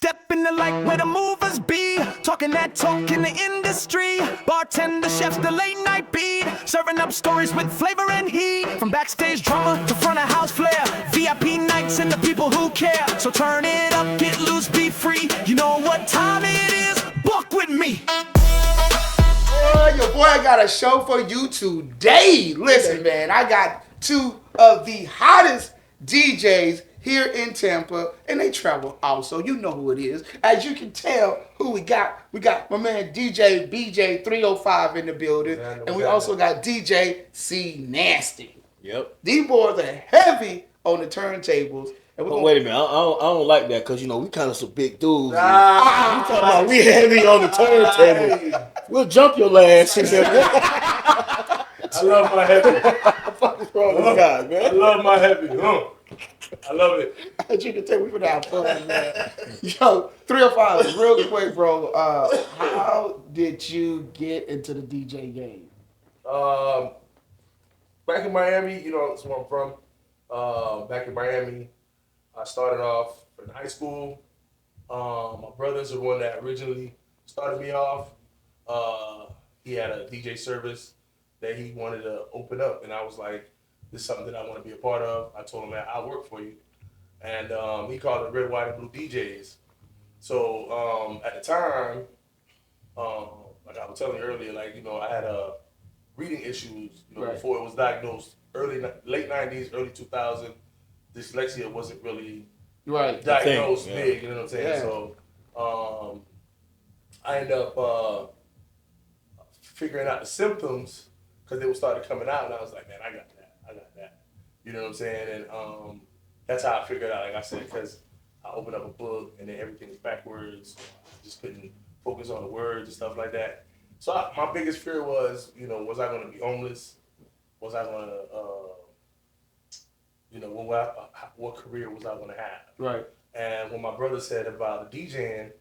Step in the light where the movers be, talking that talk in the industry. Bartender, chefs, the late night beat, serving up stories with flavor and heat. From backstage drama to front of house flair, VIP nights and the people who care. So turn it up, get loose, be free. You know what time it is? Buck with me. Your boy got a show for you today. Listen, man, I got two of the hottest DJs here in Tampa, and they travel also. You know who it is. As you can tell, who we got my man DJ BJ305 in the building, and we also got DJ Cnazte. Yep. These boys are heavy on the turntables. But wait a minute, I don't like that because, you know, we kind of some big dudes. You talking about We heavy on the turntable. We'll jump your ass in there. I love my heavy. What is wrong with this guy, man? I love my heavy. I love it. As you can tell, we finna have fun, man. Yo, 305, real quick, bro. How did you get into the DJ game? Back in Miami, you know, that's where I'm from. Back in Miami, I started off in high school. My brother's the one that originally started me off. He had a DJ service that he wanted to open up, and I was like, this is something that I want to be a part of. I told him that I'll work for you. And he called it Red, White, and Blue DJs. So at the time, like I was telling you earlier, like, you know, I had reading issues, you know, Right. before it was diagnosed. Late 90s, early 2000s, dyslexia wasn't really Right. diagnosed yeah. big, you know what I'm saying? Yeah. So I ended up figuring out the symptoms because they were started coming out, and I was like, man, I got that. You know what I'm saying? And that's how I figured out, like I said, because I opened up a book and then everything's backwards. I just couldn't focus on the words and stuff like that. So my biggest fear was, you know, was I going to be homeless? Was I going to, you know, what career was I going to have? Right. And when my brother said about the DJing,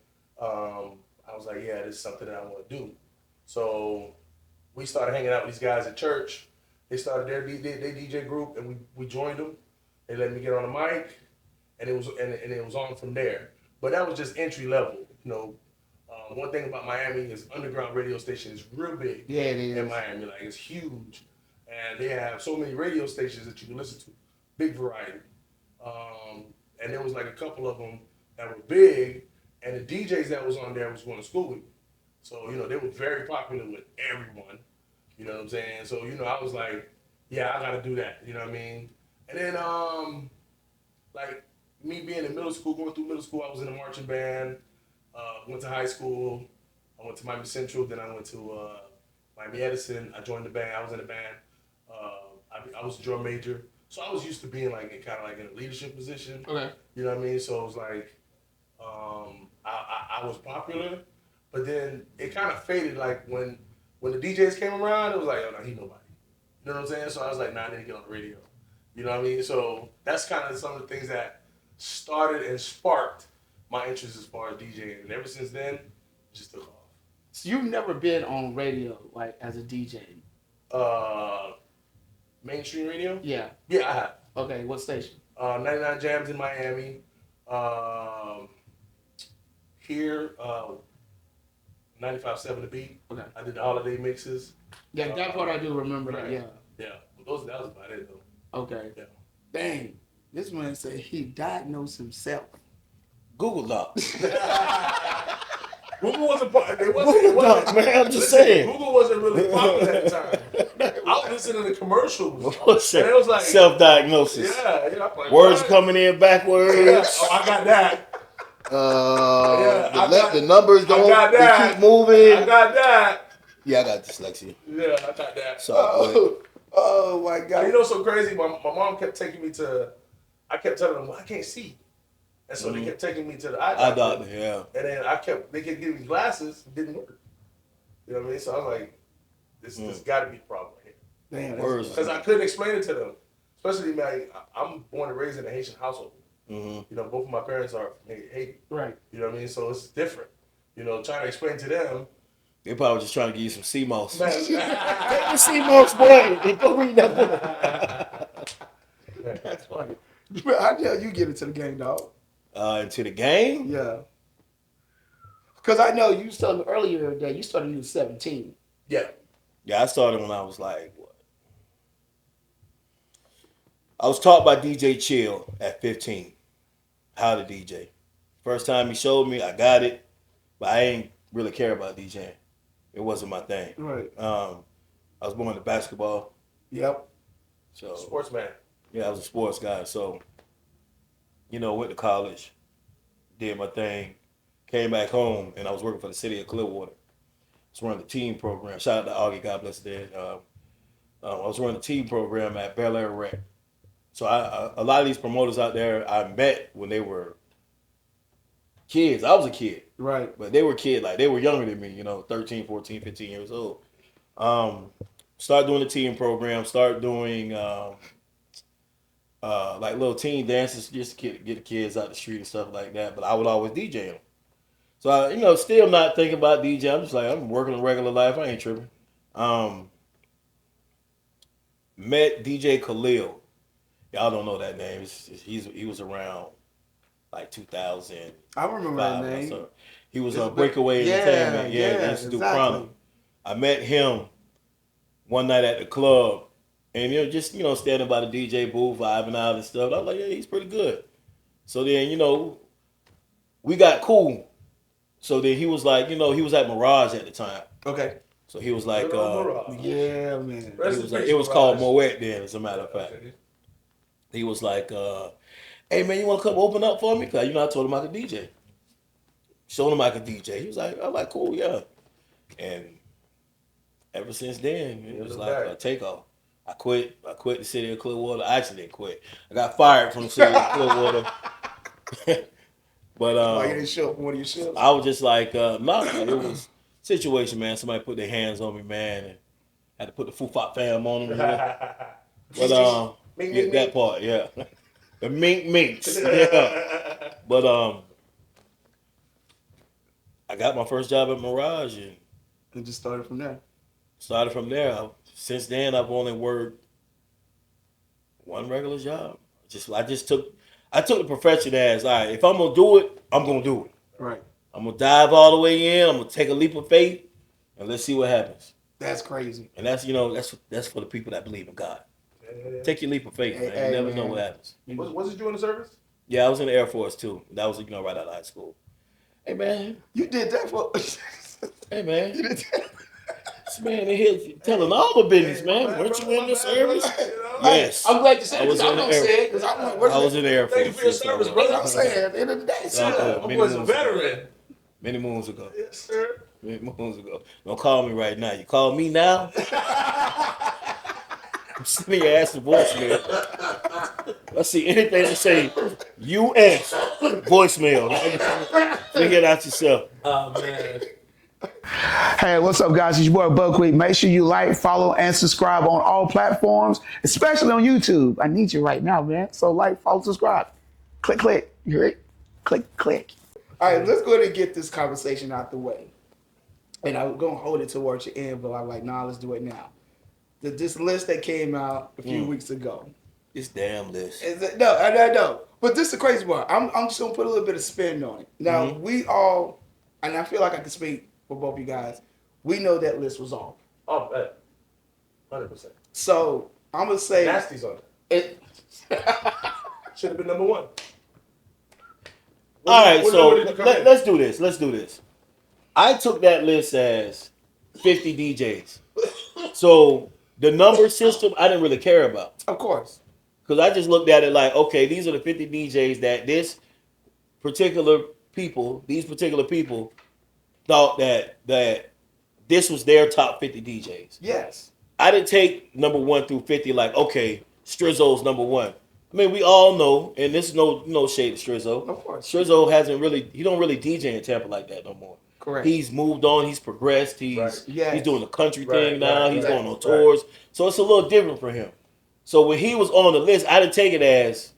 I was like, yeah, this is something that I want to do. So we started hanging out with these guys at church. They started their DJ group, and we joined them. They let me get on the mic, and it was on from there. But that was just entry level. You know, one thing about Miami is underground radio station is real big. Yeah, it is. In Miami, like it's huge, and they have so many radio stations that you can listen to, big variety. And there was like a couple of them that were big, and the DJs that was on there was going to school with me. So, you know, they were very popular with everyone. You know what I'm saying? So, you know, I was like, yeah, I got to do that. You know what I mean? And then, like, me being in middle school, going through middle school, I was in a marching band. Went to high school. I went to Miami Central. Then I went to Miami Edison. I joined the band. I was in a band. I was a drum major. So I was used to being, like, in a leadership position. Okay. You know what I mean? So it was like, I was popular. But then it kind of faded, like, when the DJs came around, it was like, oh, no, he nobody. You know what I'm saying? So I was like, nah, I need to get on the radio. You know what I mean? So that's kind of some of the things that started and sparked my interest as far as DJing. And ever since then, it just took off. So you've never been on radio, like, as a DJ? Mainstream radio? Yeah. Yeah, I have. Okay, what station? 99 Jams in Miami. Here, 95.7 The Beat. Okay. I did the holiday mixes. Yeah, that part I do remember. Right. Yeah. Yeah, but that was about it though. Okay. Yeah. Dang. This man said he diagnosed himself. Google Docs. Google wasn't popular. Google Docs, man. I'm just saying. Google wasn't really popular at the time. I was listening to commercials. What's and that? it was like Self-diagnosis. Yeah, I'm like, Words what? coming in backwards. Yeah. Oh, I got that. The numbers don't. They keep moving. I got that. Yeah, I got dyslexia. Yeah, I got that. So, Oh my God. You know, so crazy. My mom kept taking me to. I kept telling them, well, I can't see, and so they kept taking me to the eye doctor. yeah. And then they kept giving me glasses. It didn't work. You know what I mean? So I was like, this got to be the problem right here. Damn, Words. Because I couldn't explain it to them. Especially, man, I'm born and raised in a Haitian household. Mm-hmm. You know, both of my parents are from Haiti. right. You know what I mean? So it's different. You know, trying to explain to them. They probably just trying to give you some CMOS. Man, Take the CMOS, boy. Go read that book. That's funny. How the hell you get into the game, dog? Into the game? Yeah. Because I know you was telling me earlier that you started when you was 17. Yeah. Yeah, I started when I was like, what? I was taught by DJ Chill at 15 how to DJ. First time he showed me, I got it, but I ain't really care about DJing. It wasn't my thing. Right. I was born into basketball, Yep. so Sportsman. yeah, I was a sports guy. So, went to college, did my thing, came back home, and I was working for the city of Clearwater. I was running the team program. Shout out to Augie, God bless his dad. I was running the team program at Bel Air Rec. So a lot of these promoters out there I met when they were kids. I was a kid, Right. but they were kids. Like, they were younger than me, 13, 14, 15 years old. Start doing the team program, start doing like little teen dances just to get the kids out the street and stuff like that. But I would always DJ them. So I, still not thinking about DJ. I'm just like, I'm working a regular life. I ain't tripping. Met DJ Khalil. Y'all don't know that name. He was around like 2000. I remember that name. So he was on Breakaway Entertainment. Yeah, he used to do Chrono. I met him one night at the club, and just standing by the DJ booth, vibing out and stuff. I was like, yeah, he's pretty good. So then we got cool. So then he was like, he was at Mirage at the time. Okay. So he was like, yeah, man. It was called Moet then, as a matter of fact. He was like, hey man, you want to come open up for me? Cause I told him I could DJ. Showed him I could DJ. He was like, I'm like, cool, yeah. And ever since then, it was like a takeoff. I quit the city of Clearwater. I actually didn't quit. I got fired from the city of Clearwater. But Why you didn't show up for one of your shows? I was just like, no, it was situation, man. Somebody put their hands on me, man, and had to put the Foo-Fop fam on them. But that part, yeah. The minks, yeah. But I got my first job at Mirage and just started from there. Since then, I've only worked one regular job. I took the profession as, all right, if I'm gonna do it, I'm gonna do it. Right. I'm gonna dive all the way in. I'm gonna take a leap of faith, and let's see what happens. That's crazy. And that's that's for the people that believe in God. Yeah. Take your leap of faith, man. You never know what happens. Was you in the service? Yeah, I was in the Air Force too. That was right out of high school. Hey man, you did that for. Hey man, you did that. This man in here telling all the business, man. Weren't you in the service? Yes. I'm glad you said it. I was in the Air Force. I was in the Air Force. Thank you for your service, brother. I'm saying at the end of the day, I was a veteran. Many moons ago. Yes, sir. Many moons ago. Don't call me right now. You call me now? I'm sending your ass to voicemail. Let's see anything to say. U.S. voicemail. Figure it out yourself. Oh man. Hey, what's up, guys? It's your boy Buck Wit Me. Make sure you like, follow, and subscribe on all platforms, especially on YouTube. I need you right now, man. So like, follow, subscribe. Click, click. You hear it? Click, click. All right, let's go ahead and get this conversation out the way. And I'm going to hold it towards your end, but I'm like, nah, let's do it now. This list that came out a few weeks ago. This damn list. No, I know. But this is the crazy part. I'm just going to put a little bit of spin on it. Now, we all, and I feel like I can speak for both you guys, we know that list was off. Oh, man. 100%. So, I'm going to say... Cnaste's on it. Should have been number one. All right, so let's do this. Let's do this. I took that list as 50 DJs. So, the number system, I didn't really care about. Of course. Because I just looked at it like, okay, these are the 50 DJs that these particular people thought that this was their top 50 DJs. Yes. I didn't take number 1 through 50 like, okay, Strizzo's number 1. I mean, we all know, and this is no shade to Strizzo. Of course. Strizzo he don't really DJ in Tampa like that no more. Correct. He's moved on, he's progressed, he's doing the country thing now, he's going on tours. So it's a little different for him. So when he was on the list, I didn't take it as,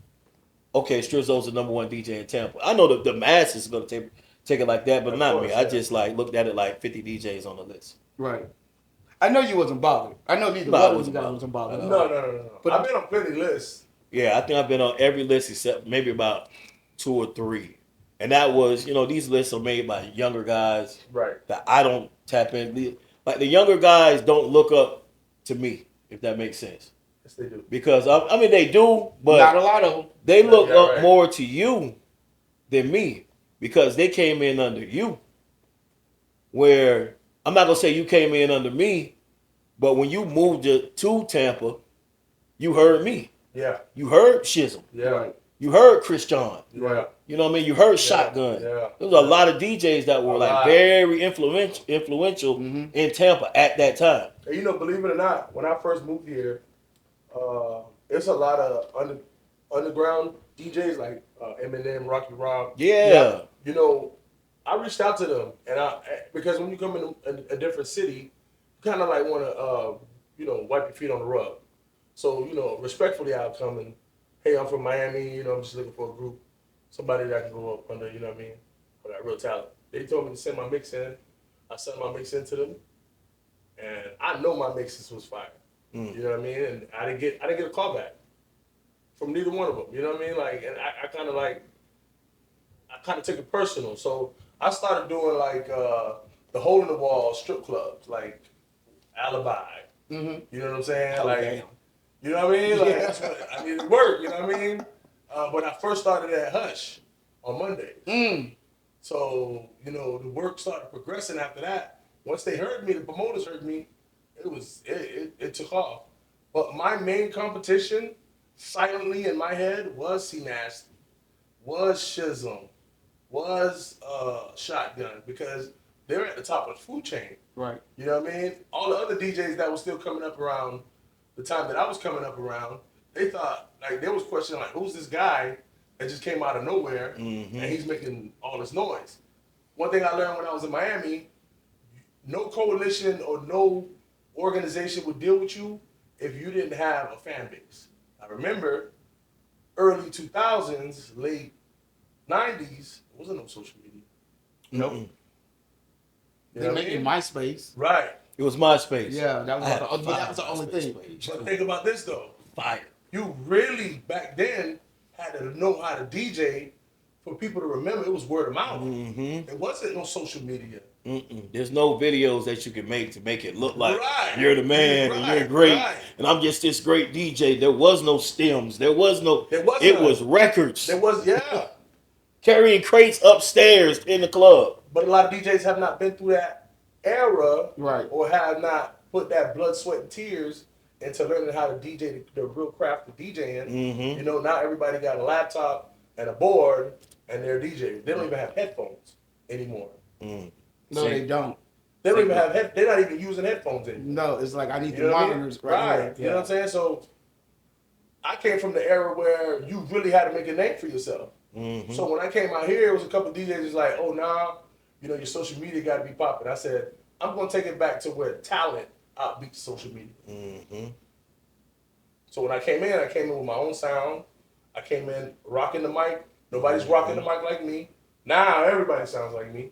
okay, Strizzo's the number 1 DJ in Tampa. I know the masses are going to take it like that, but not me. I just looked at it like 50 DJs on the list. Right. I know you wasn't bothered. I know neither one of you guys wasn't bothered. No. But I've been on plenty lists. Yeah, I think I've been on every list except maybe about 2 or 3. And that was, these lists are made by younger guys Right. that I don't tap in. Like the younger guys don't look up to me, if that makes sense. Yes, they do. Because I mean they do, but Not a lot of them. they look Yeah, up right. more to you than me because they came in under you. Where I'm not gonna say you came in under me, but when you moved to Tampa, you heard me. Yeah. You heard Shizzle. Yeah. Right. You heard Chris John. Yeah. You know what I mean? You heard Shotgun. Yeah. There was a lot of DJs that were A like lot. very influential in Tampa at that time. And believe it or not, when I first moved here, it's a lot of underground DJs like Eminem, Rocky Rob. Yeah. I reached out to them, and because when you come in a different city, you kind of like want to, wipe your feet on the rug. So, respectfully, I'll come and, hey, I'm from Miami, I'm just looking for a group, somebody that I can go up under, you know what I mean, or that real talent. They told me to send my mix in. I sent my mix in to them, and I know my mixes was fire. You know what I mean? And I didn't get a call back from neither one of them. You know what I mean? Like, and I kind of took it personal. So I started doing like the hole in the wall strip clubs, like Alibi. You know what I'm saying? Oh, like, damn. you know what I mean? Like, that's what I needed work. You know what I mean? But I first started at Hush on Mondays. So the work started progressing after that. Once they heard me, the promoters heard me. It took off. But my main competition, silently in my head, was Cnazte, was Shizzle, was Shotgun, because they're at the top of the food chain. Right. You know what I mean? All the other DJs that were still coming up around the time that I was coming up around, they thought, like, they was questioning, like, who's this guy that just came out of nowhere and he's making all this noise? One thing I learned when I was in Miami, no coalition or no organization would deal with you if you didn't have a fan base. I remember early 2000s, late 90s, there wasn't no social media. Nope. You They know what I making mean? MySpace. Right. It was MySpace. Yeah, that I had was the only MySpace thing. page, But too. think about this though. Fire. You really back then had to know how to DJ for people to remember. It was word of mouth. It wasn't no social media. There's no videos that you can make to make it look like Right. you're the man and you're great and I'm just this great DJ. There was no stems. There was no. There was it none. was records. There was, yeah. Carrying crates upstairs in the club. But a lot of DJs have not been through that era, Right. or have not put that blood, sweat, and tears into learning how to DJ the real craft of DJing. Now everybody got a laptop and a board and they're DJing. They don't even have headphones anymore. No, they don't. They don't even have they're not even using headphones anymore. No, it's like I need You the know what I mean? monitors Right. here. You know what I'm saying? So I came from the era where you really had to make a name for yourself. So when I came out here, it was a couple of DJs was like, oh, nah, your social media got to be popping. I said, I'm going to take it back to where talent outbeats social media. So when I came in with my own sound. I came in rocking the mic. Nobody's rocking the mic like me. Now everybody sounds like me.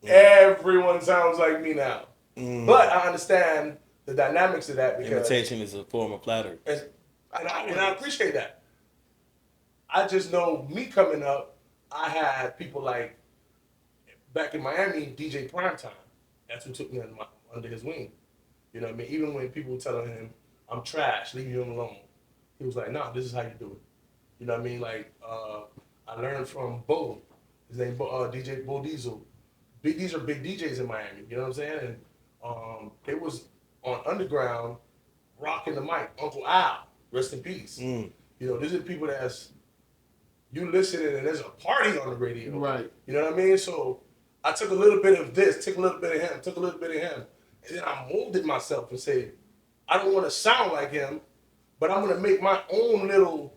Everyone sounds like me now. But I understand the dynamics of that because Imitation is a form of flattery. and I appreciate that. I just know me coming up, I had people like back in Miami, DJ Primetime. That's who took me under his wing. You know what I mean? Even when people were telling him, I'm trash, leave him alone. He was like, nah, this is how you do it. You know what I mean? Like, I learned from Bo. His name DJ Bo Diesel. These are big DJs in Miami. You know what I'm saying? And they was on Underground rocking the mic. Uncle Al, rest in peace. These are people that's you listening and there's a party on the radio. Right. You know what I mean? So I took a little bit of this, took a little bit of him, took a little bit of him. And then I molded myself and said, I don't want to sound like him, but I'm going to make my own little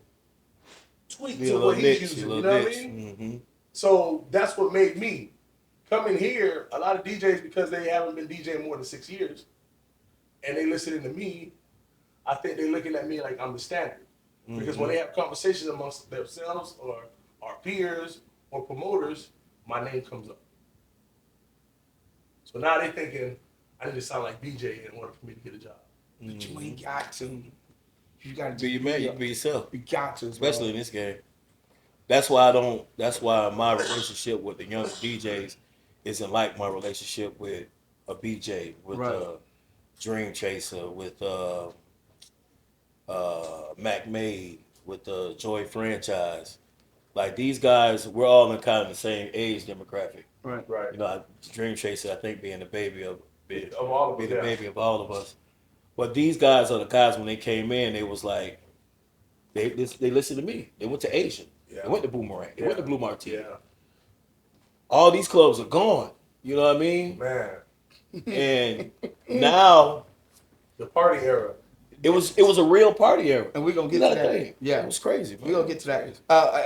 tweak to what he's using. You know what I mean? So that's what made me. Coming here, a lot of DJs, because they haven't been DJing more than 6 years, and they listening to me, I think they're looking at me like I'm the standard. Because when they have conversations amongst themselves or our peers or promoters, my name comes up. So now they're thinking, I need to sound like BJ in order for me to get a job. But you ain't got to. You got to Be your man, you can be yourself. You got to, Especially in this game. That's why I don't. That's why my relationship with the younger DJs isn't like my relationship with a BJ, with Right. Dream Chaser, with Mac Made, with the Joy franchise. Like these guys, we're all in kind of the same age demographic. Right. Right. You know, Dream Chaser, I think, being the baby of all of be us, the yeah. baby of all of us. But these guys are the guys when they came in, they was like, they listened to me. They went to Asian. Yeah. They went to Boomerang. They went to Blue Martini. Yeah. All these clubs are gone. You know what I mean? Man. And now The party era. it was a real party era. And we're gonna get You to gotta that. think. Yeah, It was crazy. Man. we're gonna get to that.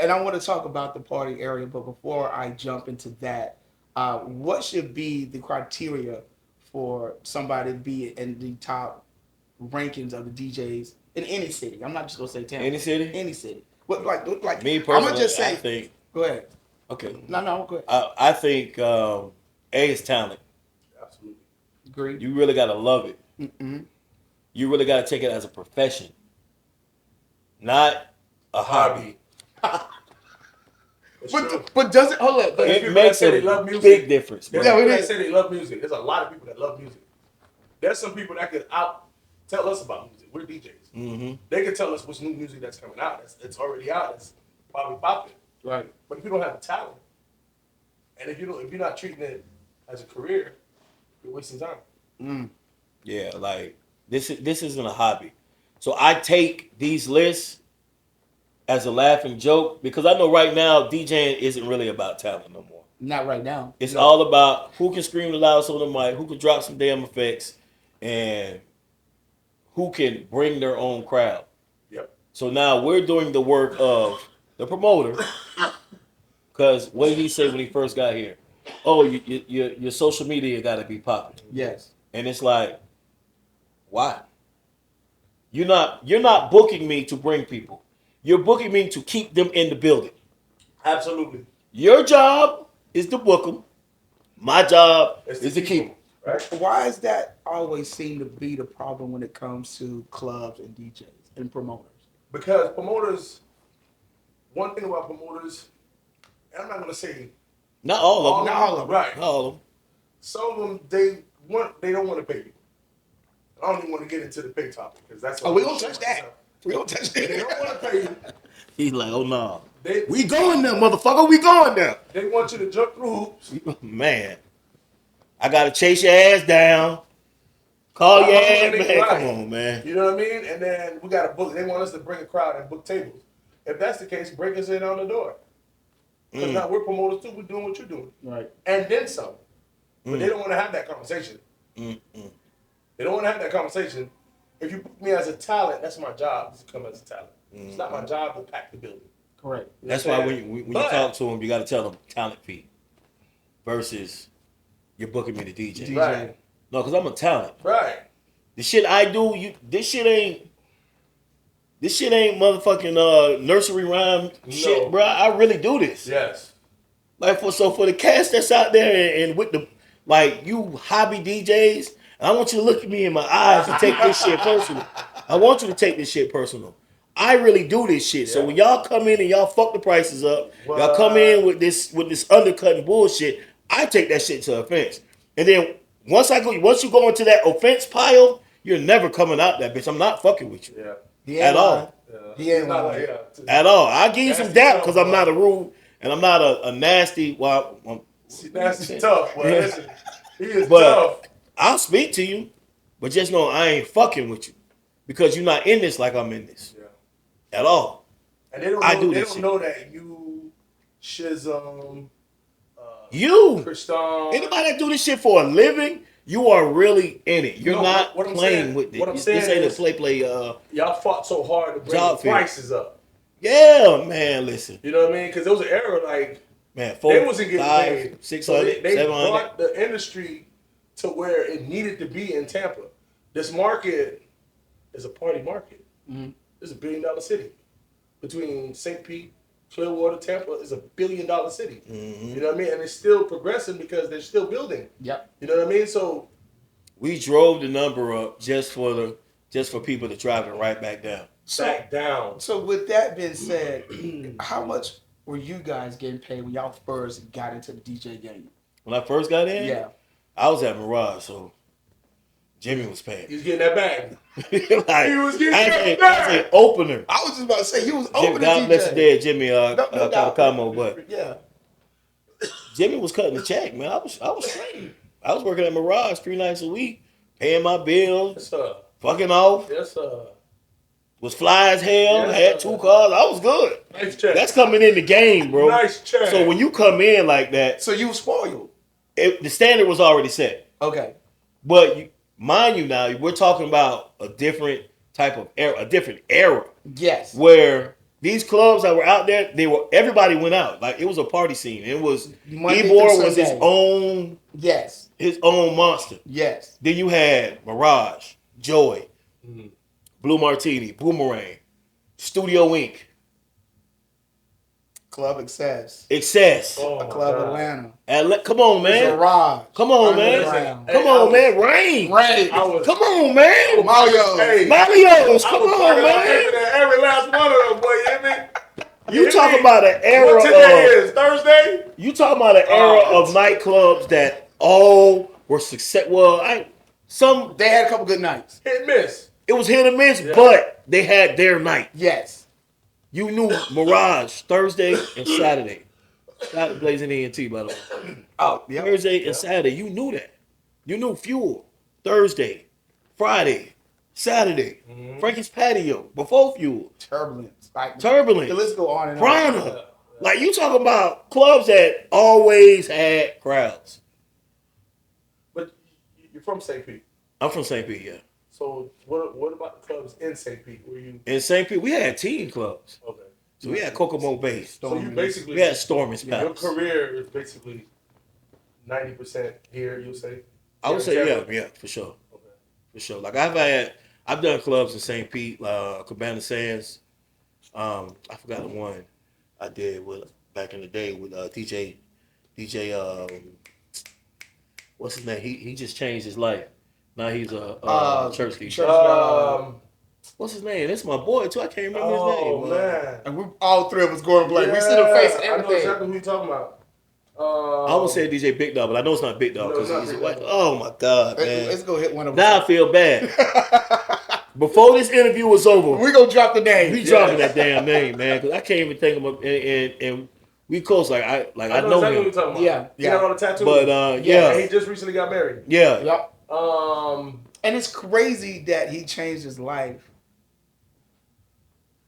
And I want to talk about the party area, but before I jump into that, what should be the criteria for somebody to be in the top rankings of the DJs in any city? I'm not just gonna say Tampa. Any city? Any city. What like Me I'm personally, gonna just say. I think. Go ahead. Okay. No, go ahead. I think A is talent. Absolutely. Agree. You really gotta love it. Mm-mm. You really gotta take it as a profession, not a hobby. It's true. But does it? Hold up. There's It people makes that say a they love music. big difference. Bro. There's Yeah, people we that did. say they love music. There's a lot of people that love music. There's some people that could tell us about music. We're DJs. Mm-hmm. They can tell us what's new music that's coming out. It's already out. It's probably popping. Right. But if you don't have the talent, and if you're not treating it as a career, you're wasting time. Mm. Yeah, like this isn't a hobby. So I take these lists as a laughing joke because I know right now DJing isn't really about talent no more. Not right now. It's all about who can scream the loudest on the mic, who can drop some damn effects, and who can bring their own crowd. Yep. So now we're doing the work of the promoter. Because what did he say when he first got here? Oh, your social media got to be popping. Yes. And it's like, why? You're not booking me to bring people. You're booking me to keep them in the building. Absolutely. Your job is to book them. My job It's is to keep them. Right? Why does that always seem to be the problem when it comes to clubs and DJs and promoters? Because promoters, one thing about promoters, and I'm not going to say Not all of them. Not all of them. right. Not all of them. Some of them they don't want to pay you. I don't even want to get into the pay topic because that's. Oh, we gonna touch that. We gonna touch They don't that. want to pay you. He's like, oh no. We going there, motherfucker. We going there. They want you to jump through hoops. Man, I gotta chase your ass down. Call your ass Right. back. Come on, man. You know what I mean? And then we got to book. They want us to bring a crowd and book tables. If that's the case, break us in on the door. Because now we're promoters too. We're doing what you're doing, Right. and then some. But they don't want to have that conversation. They don't want to have that conversation. If you book me as a talent, that's my job to come as a talent. It's not my job to pack the building. Correct. You know That's what why I'm when saying? you But- talk to them, you gotta tell them talent fee versus you're booking me to DJ. DJ. Right. No, because I'm a talent. Right. The shit I do, this shit ain't motherfucking nursery rhyme shit, bro. I really do this. Yes. Like for the cast that's out there and with the like you hobby DJs, I want you to look at me in my eyes and take this shit personal. I want you to take this shit personal. I really do this shit. So when y'all come in and y'all fuck the prices up, y'all come in with this undercutting bullshit, I take that shit to offense. And then once you go into that offense pile, you're never coming out that bitch. I'm not fucking with you. Yeah. He ain't At all. lying. Yeah. He ain't Not lying. At all. I give you some Nasty dap tough, because I'm bro. not a rude and I'm not a nasty. Well, That's tough. Well, listen, he is But- tough. I'll speak to you, but just know I ain't fucking with you because you're not in this like I'm in this Yeah. at all. And they don't know, I do they this don't shit. know that you, Shizm, You, Kristan. anybody that do this shit for a living, you are really in it. You're No, not what I'm playing saying- with it. what I'm This saying ain't is- a play. Y'all fought so hard to bring Job the fair. prices up. Yeah, man. Listen, You know what I mean? Because there was an era like man. they wasn't getting 5, paid. 600, So they 700. brought the industry to where it needed to be in Tampa. This market is a party market. It's $1 billion city. Between St. Pete, Clearwater, Tampa is $1 billion city. You know what I mean? And it's still progressing because they're still building. Yep. You know what I mean? So We drove the number up just for people to drive it right back down. back down. So with that being said, how much were you guys getting paid when y'all first got into the DJ game? When I first got in, Yeah. I was at Mirage, so Jimmy was paying. He's getting that bag. Like, He was getting that I say bag. opener. I was just about to say you was Jim, opening God DJ. bless the dead Jimmy No doubt. Kawakamo, but Yeah. Jimmy was cutting the check, man. I was straight. I was working at Mirage 3 nights a week, paying my bills, Yes, sir. fucking off. Yes, sir. Was fly as hell. Yes, had sir. 2 cars. I was good. Nice check. That's coming in the game, bro. Nice check. So when you come in like that, So you was spoiled. the standard was already set. Okay. But mind you, now we're talking about a different type of era, a different era Yes. where these clubs that were out there, everybody went out. Like it was a party scene. It was Monday Ebor through was Sunday. Yes. his own monster. Yes. Then you had Mirage, Joy, Mhm. Blue Martini, Boomerang, Studio Inc., Club Excess. Excess. Oh, A my Club God. Atlanta. Come on, man. Garage. Come on, man. Underground. Come on, man. Rain. Right. Come on, man. Mario. Hey, Mario's. I Come was on, fucking up man. paying every last one of them, boy. You hear me? You talking about an era What today of is? Thursday? you talking about an era of nightclubs that all were success. Well, They had a couple good nights. Hit and miss. it was hit or miss, Yeah. but they had their night. Yes. You knew Mirage Thursday and Saturday. Shout out to Blazing ENT, by the way. Oh, yeah. Thursday and Saturday, you knew that. You knew Fuel Thursday, Friday, Saturday, Frankie's Patio before Fuel, Turbulence. Like, Turbulence, the list go on and on. Prana. Like you talking about clubs that always had crowds. But you're from St. Pete. I'm from St. Pete, yeah. So what about the clubs in St. Pete? Where you In St. Pete, we had teen clubs. okay? So we had Kokomo Bay. So you basically We had Stormy's your Palace. career is basically 90% here. You'll say. I would say, Tampa? yeah, for sure. Okay. For sure. Like I've done clubs in St. Pete, Cabana Sands. I forgot the one I did with back in the day with DJ. What's his name? He just changed his life. Now he's a church DJ. What's his name? That's my boy too. I can't remember his name. Oh man. And we all three of us going blank. We see the face and I know everything. exactly who you're talking about. I almost said DJ Big Dog, but I know it's not Big Dog No, it's because not he's Big white. Dog. Oh my God, man! Let's go hit one of Now I them. feel bad. Before this interview was over, We gonna drop the name. we dropping that damn name, man, because I can't even think of him. And we close like I know exactly what you're him, talking about. Yeah, He got yeah. all the tattoos. but And yeah, he just recently got married. yeah. Yep. And it's crazy that he changed his life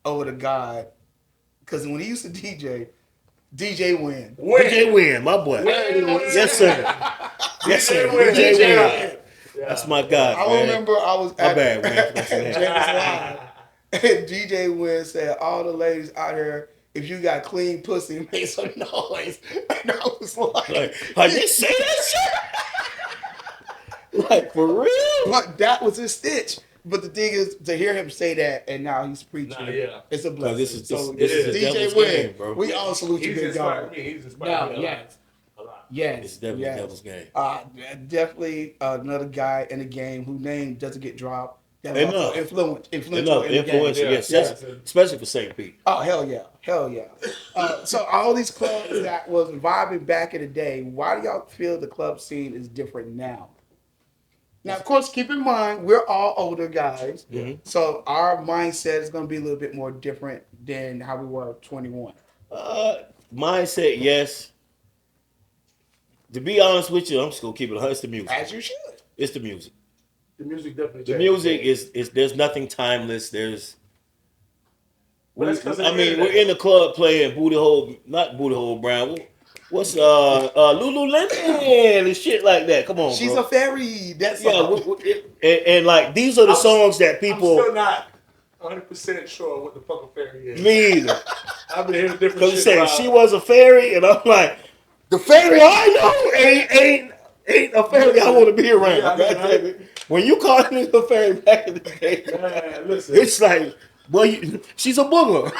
over to God. Because when he used to DJ Win. DJ Win, my boy. Yes, sir. Yes, sir. DJ Win. That's my guy, I man. remember I was My at bad, man. That's your name. James Live. And DJ Win said, all the ladies out here, if you got clean pussy, make some noise. And I was Like they say that shit? Like, for real? but that was his stitch. But the thing is, to hear him say that, and now he's preaching, Nah, yeah. it's a blessing. this is so this is the devil's DJ Win, game, bro. we all salute you, he's big inspired dog. me. He's inspired No, me. yes, A lot. yes, It's definitely yes. the devil's game. Definitely another guy in the game whose name doesn't get dropped. That Enough. also influential Enough in the game. influence, Yeah, yes, yeah. especially for St. Pete. Oh hell yeah. So all these clubs that was vibing back in the day, why do y'all feel the club scene is different now? Now, of course, keep in mind we're all older guys, Mhm. so our mindset is going to be a little bit more different than how we were at 21. Mindset, yes. To be honest with you, I'm just gonna keep it. It's the music. As you should. It's the music. The music definitely The changed. music is there's nothing timeless. There's But that's 'cause of I the mean, internet. we're in the club playing not booty hole brown. What's Lululemon and shit like that. Come on, She's bro. a fairy. That's Yeah, all. and like these are the songs that I'm people. still not 100% sure what the fuck a fairy is. Me either. I've been hearing different Because you shit said about she was a fairy, and I'm like, the fairy I know ain't a fairy I want to be around. Yeah, I mean, God damn it. When you called me a fairy back in the day, Man, listen. it's like, boy, she's a booger.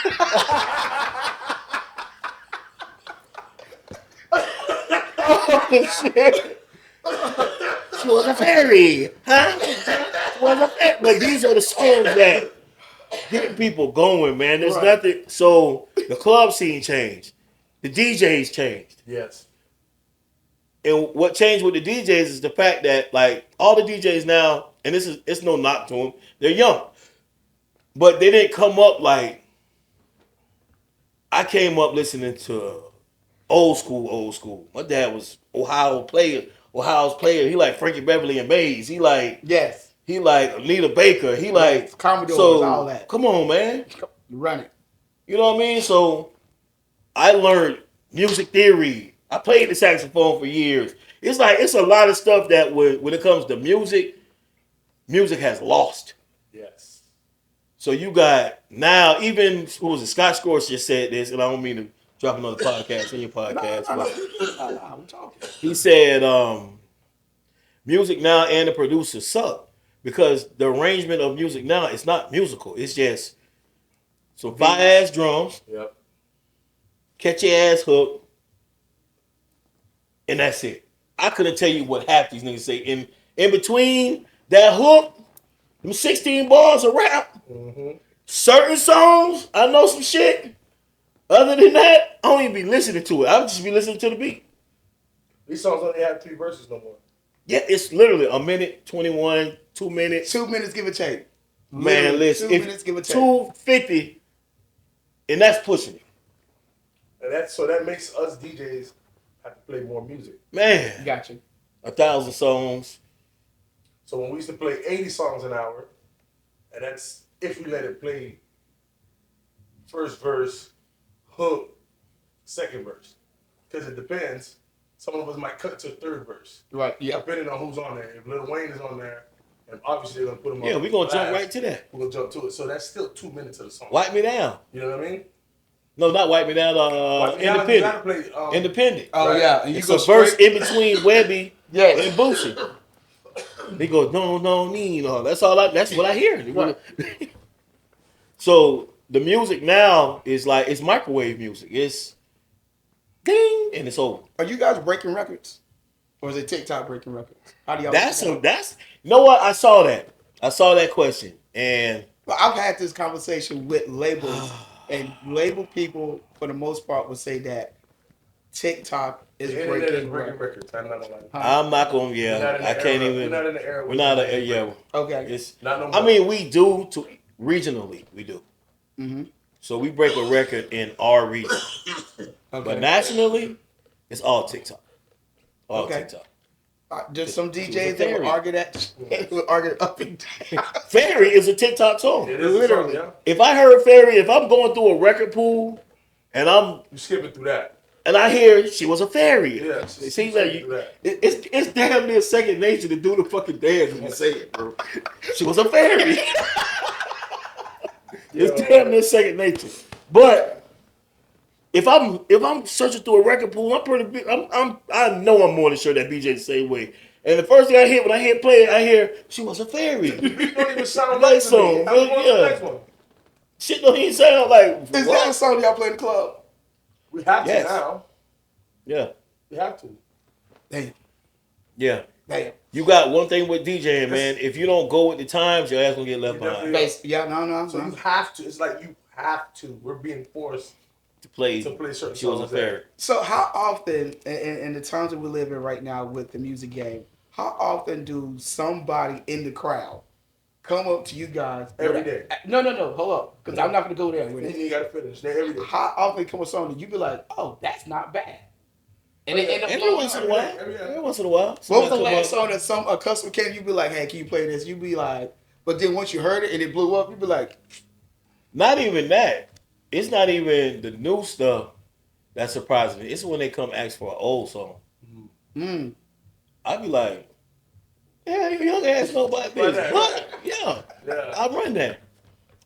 Oh, shit. She was a fairy, huh? She was a fairy. But these are the songs that get people going, man. There's nothing. So the club scene changed. The DJs changed. Yes. And what changed with the DJs is the fact that like all the DJs now, and it's no knock to them, they're young. But they didn't come up like I came up listening to old school. My dad was Ohio's player. He like Frankie Beverly and Mays. He like Yes. Anita Baker. He like Commodores, so, all that. Come on, man. You run it. You know what I mean? So I learned music theory. I played the saxophone for years. It's a lot of stuff that when it comes to music has lost. Yes. So you got now, even who was it? Scott Scorch just said this, and I don't mean to drop another podcast in your podcast, but I'm talking. he said music now and the producers suck because the arrangement of music now is not musical. It's just some fire ass drums, Yep. catchy ass hook, and that's it. I couldn't tell you what half these niggas say in between that hook, them 16 bars of rap. Mm-hmm. Certain songs, I know some shit. Other than that, I don't even be listening to it. I would just be listening to the beat. These songs only have 3 verses no more. Yeah, it's literally a minute, 21, 2 minutes. 2 minutes, give or take. Man, listen, 2 minutes, give or take. 250, and that's pushing it. And that makes us DJs have to play more music. Man, Gotcha. 1,000 songs. So when we used to play 80 songs an hour, and that's if we let it play first verse, hook, second verse. Because it depends. Some of us might cut to a third verse. Right. Yeah. Depending on who's on there. If Lil Wayne is on there, and obviously they're going to put him on. Yeah, we're going to jump last, right to that. We're going to jump to it. So that's still 2 minutes of the song. Wipe Me Down. You know what I mean? No, not Wipe Me Down. Wipe Me Down, Independent. you gotta play, Independent. Oh, Right. yeah. And you It's go a verse straight. in between Webby Yes. and Boosie. He goes, no, need. That's what I hear. Right. So the music now is like, it's microwave music. It's ding, and it's over. Are you guys breaking records? Or is it TikTok breaking records? How do y'all You know what? I saw that question. And Well, I've had this conversation with labels, and label people, for the most part, would say that TikTok is The internet is breaking breaking records. records. I'm not gonna lie. I'm not going to, We're not in the I can't era- even. We're not in the era. We're not, yeah. Okay. It's, Not no more. I mean, we do regionally, we do. Mm-hmm. So we break a record in our region. Okay. But nationally, it's all TikTok. All Okay. TikTok. There's some It was a DJs that would theory. argue that. Would argue up and down. Fairy is a TikTok song. It is Literally. literally. Yeah. If I heard Fairy, if I'm going through a record pool and You skipping through that. I hear she was a fairy. Yeah, It she seems like skipping through that. it's damn near second nature to do the fucking dance when you say it, bro. She was a fairy. It's damn near second nature. But if I'm searching through a record pool, I'm pretty big. I know I'm more than sure that BJ the same way. And the first thing I hear when I hear play, I hear she was a fairy. You don't even sound Nice like to song, me. man, I'm going to yeah. the next one. Shit don't even sound like. Is that a what? song y'all play in the club? We have to Yes. now. Yeah, We have to. Damn. yeah. Damn. You got one thing with DJing, man. If you don't go with the times, your ass gonna get left You behind. definitely- Yeah, no. So you have to. It's like you have to. We're being forced To play certain she was a songs. fairy. So how often, in the times that we live in right now with the music game, how often do somebody in the crowd come up to you guys? Every day. No, hold up, because I'm not gonna go there with And it. you got to finish. They're every day. How often come with something that you be like, oh, that's not bad, and it end up Every blowing once in a up. while. Every day. Every once in a while. What was the Somebody last come up- song that a customer came? You be like, hey, can you play this? You be like, but then once you heard it and it blew up, you be like, Not even that. It's not even the new stuff that surprises me. It's when they come ask for an old song. I'd be like, yeah, you young ass know about Run this. that. What? Yeah. Yeah. I run that.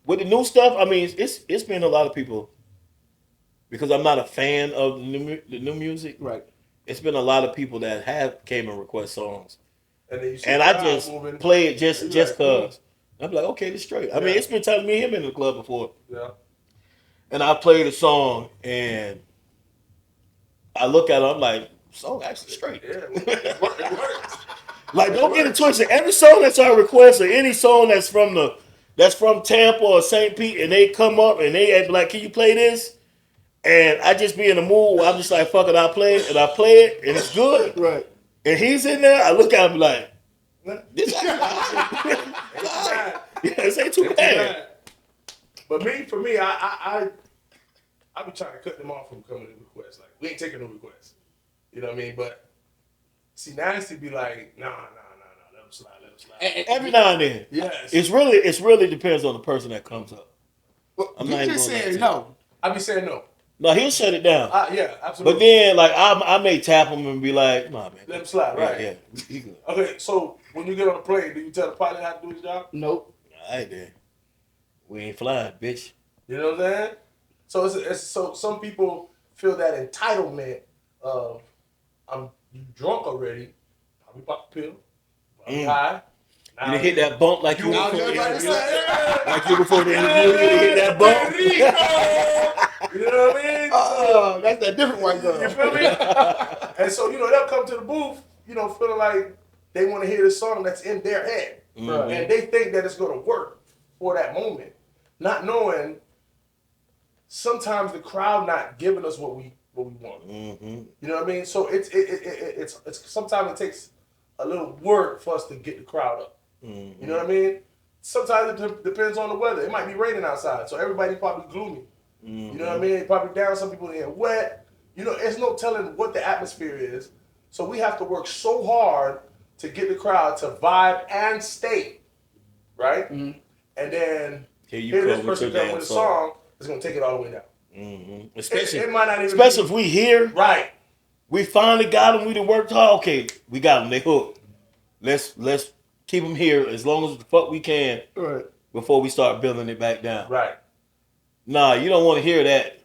With the new stuff, I mean, it's been a lot of people, because I'm not a fan of the new music. right. It's been a lot of people that have came and request songs, And then you see and the I crowd just moving. play it just You like, cause. I'm like, okay, this straight. I mean, Yeah. it's been telling me him in the club before, Yeah. and I played a song, and I look at it, I'm like, song actually straight. Yeah. It works. Like, don't get it twisted. Every song that's our request, or any song that's from Tampa or St. Pete, and they come up and they act like, can you play this? And I just be in the mood where I'm just like, fuck it, I play it, and I play it, and it's good. Right. And he's in there, I look at him like, this ain't bad. yeah, this ain't too bad. But for me, I be trying to cut them off from coming to requests. Like, we ain't taking no requests. You know what I mean? But Cnazte be like, nah, let them slide. And every now and then. Yes. It's really depends on the person that comes up. Well, I'm you not even just gonna said lie to no. I be saying no. No, he'll shut it down. Yeah, absolutely. But then, like, I may tap him and be like, nah, man. Let him slide, right? Yeah, he good. Okay, so when you get on a plane, do you tell the pilot how to do his job? Nope. All right, then. We ain't flying, bitch. You know what I'm saying? So it's so some people feel that entitlement of you drunk already, probably pop the pill, probably high. You done hit that bump like you I was before the just about to interview. say, Like you before the interview, you done hit that bump. You know what I mean? oh, that's that different white girl. You feel me? And so, they'll come to the booth, feeling like they want to hear the song that's in their head. Mhm. And they think that it's going to work for that moment. Not knowing sometimes the crowd not giving us what we want. Mm-hmm. You know what I mean? So it's sometimes it takes a little work for us to get the crowd up. Mm-hmm. You know what I mean? Sometimes it depends on the weather. It might be raining outside, so everybody's probably gloomy. Mm-hmm. You know what I mean? Probably down. Some people in wet. There's no telling what the atmosphere is. So we have to work so hard to get the crowd to vibe and stay, right? Mm-hmm. And then Here this come person your come damn with a song that's gonna take it all the way down. Mm-hmm. It might not even Especially be- if we here, Right. we finally got them. We done worked hard. Okay, we got them. They hooked. Let's keep them here as long as the fuck we can Right. before we start building it back down. Right. Nah, you don't want to hear that.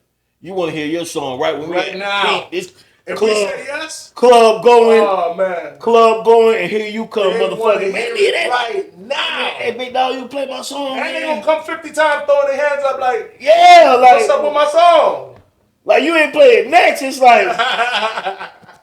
You want to hear your song right when Right we now. This If we club, say yes, club going, oh man, club going, and here you come, they want to motherfucker. hear Man, it right now. Hey, big dog, you play my song, And they man. gonna come 50 times throwing their hands up like, Yeah, what's up with my song? like you ain't play it next. It's like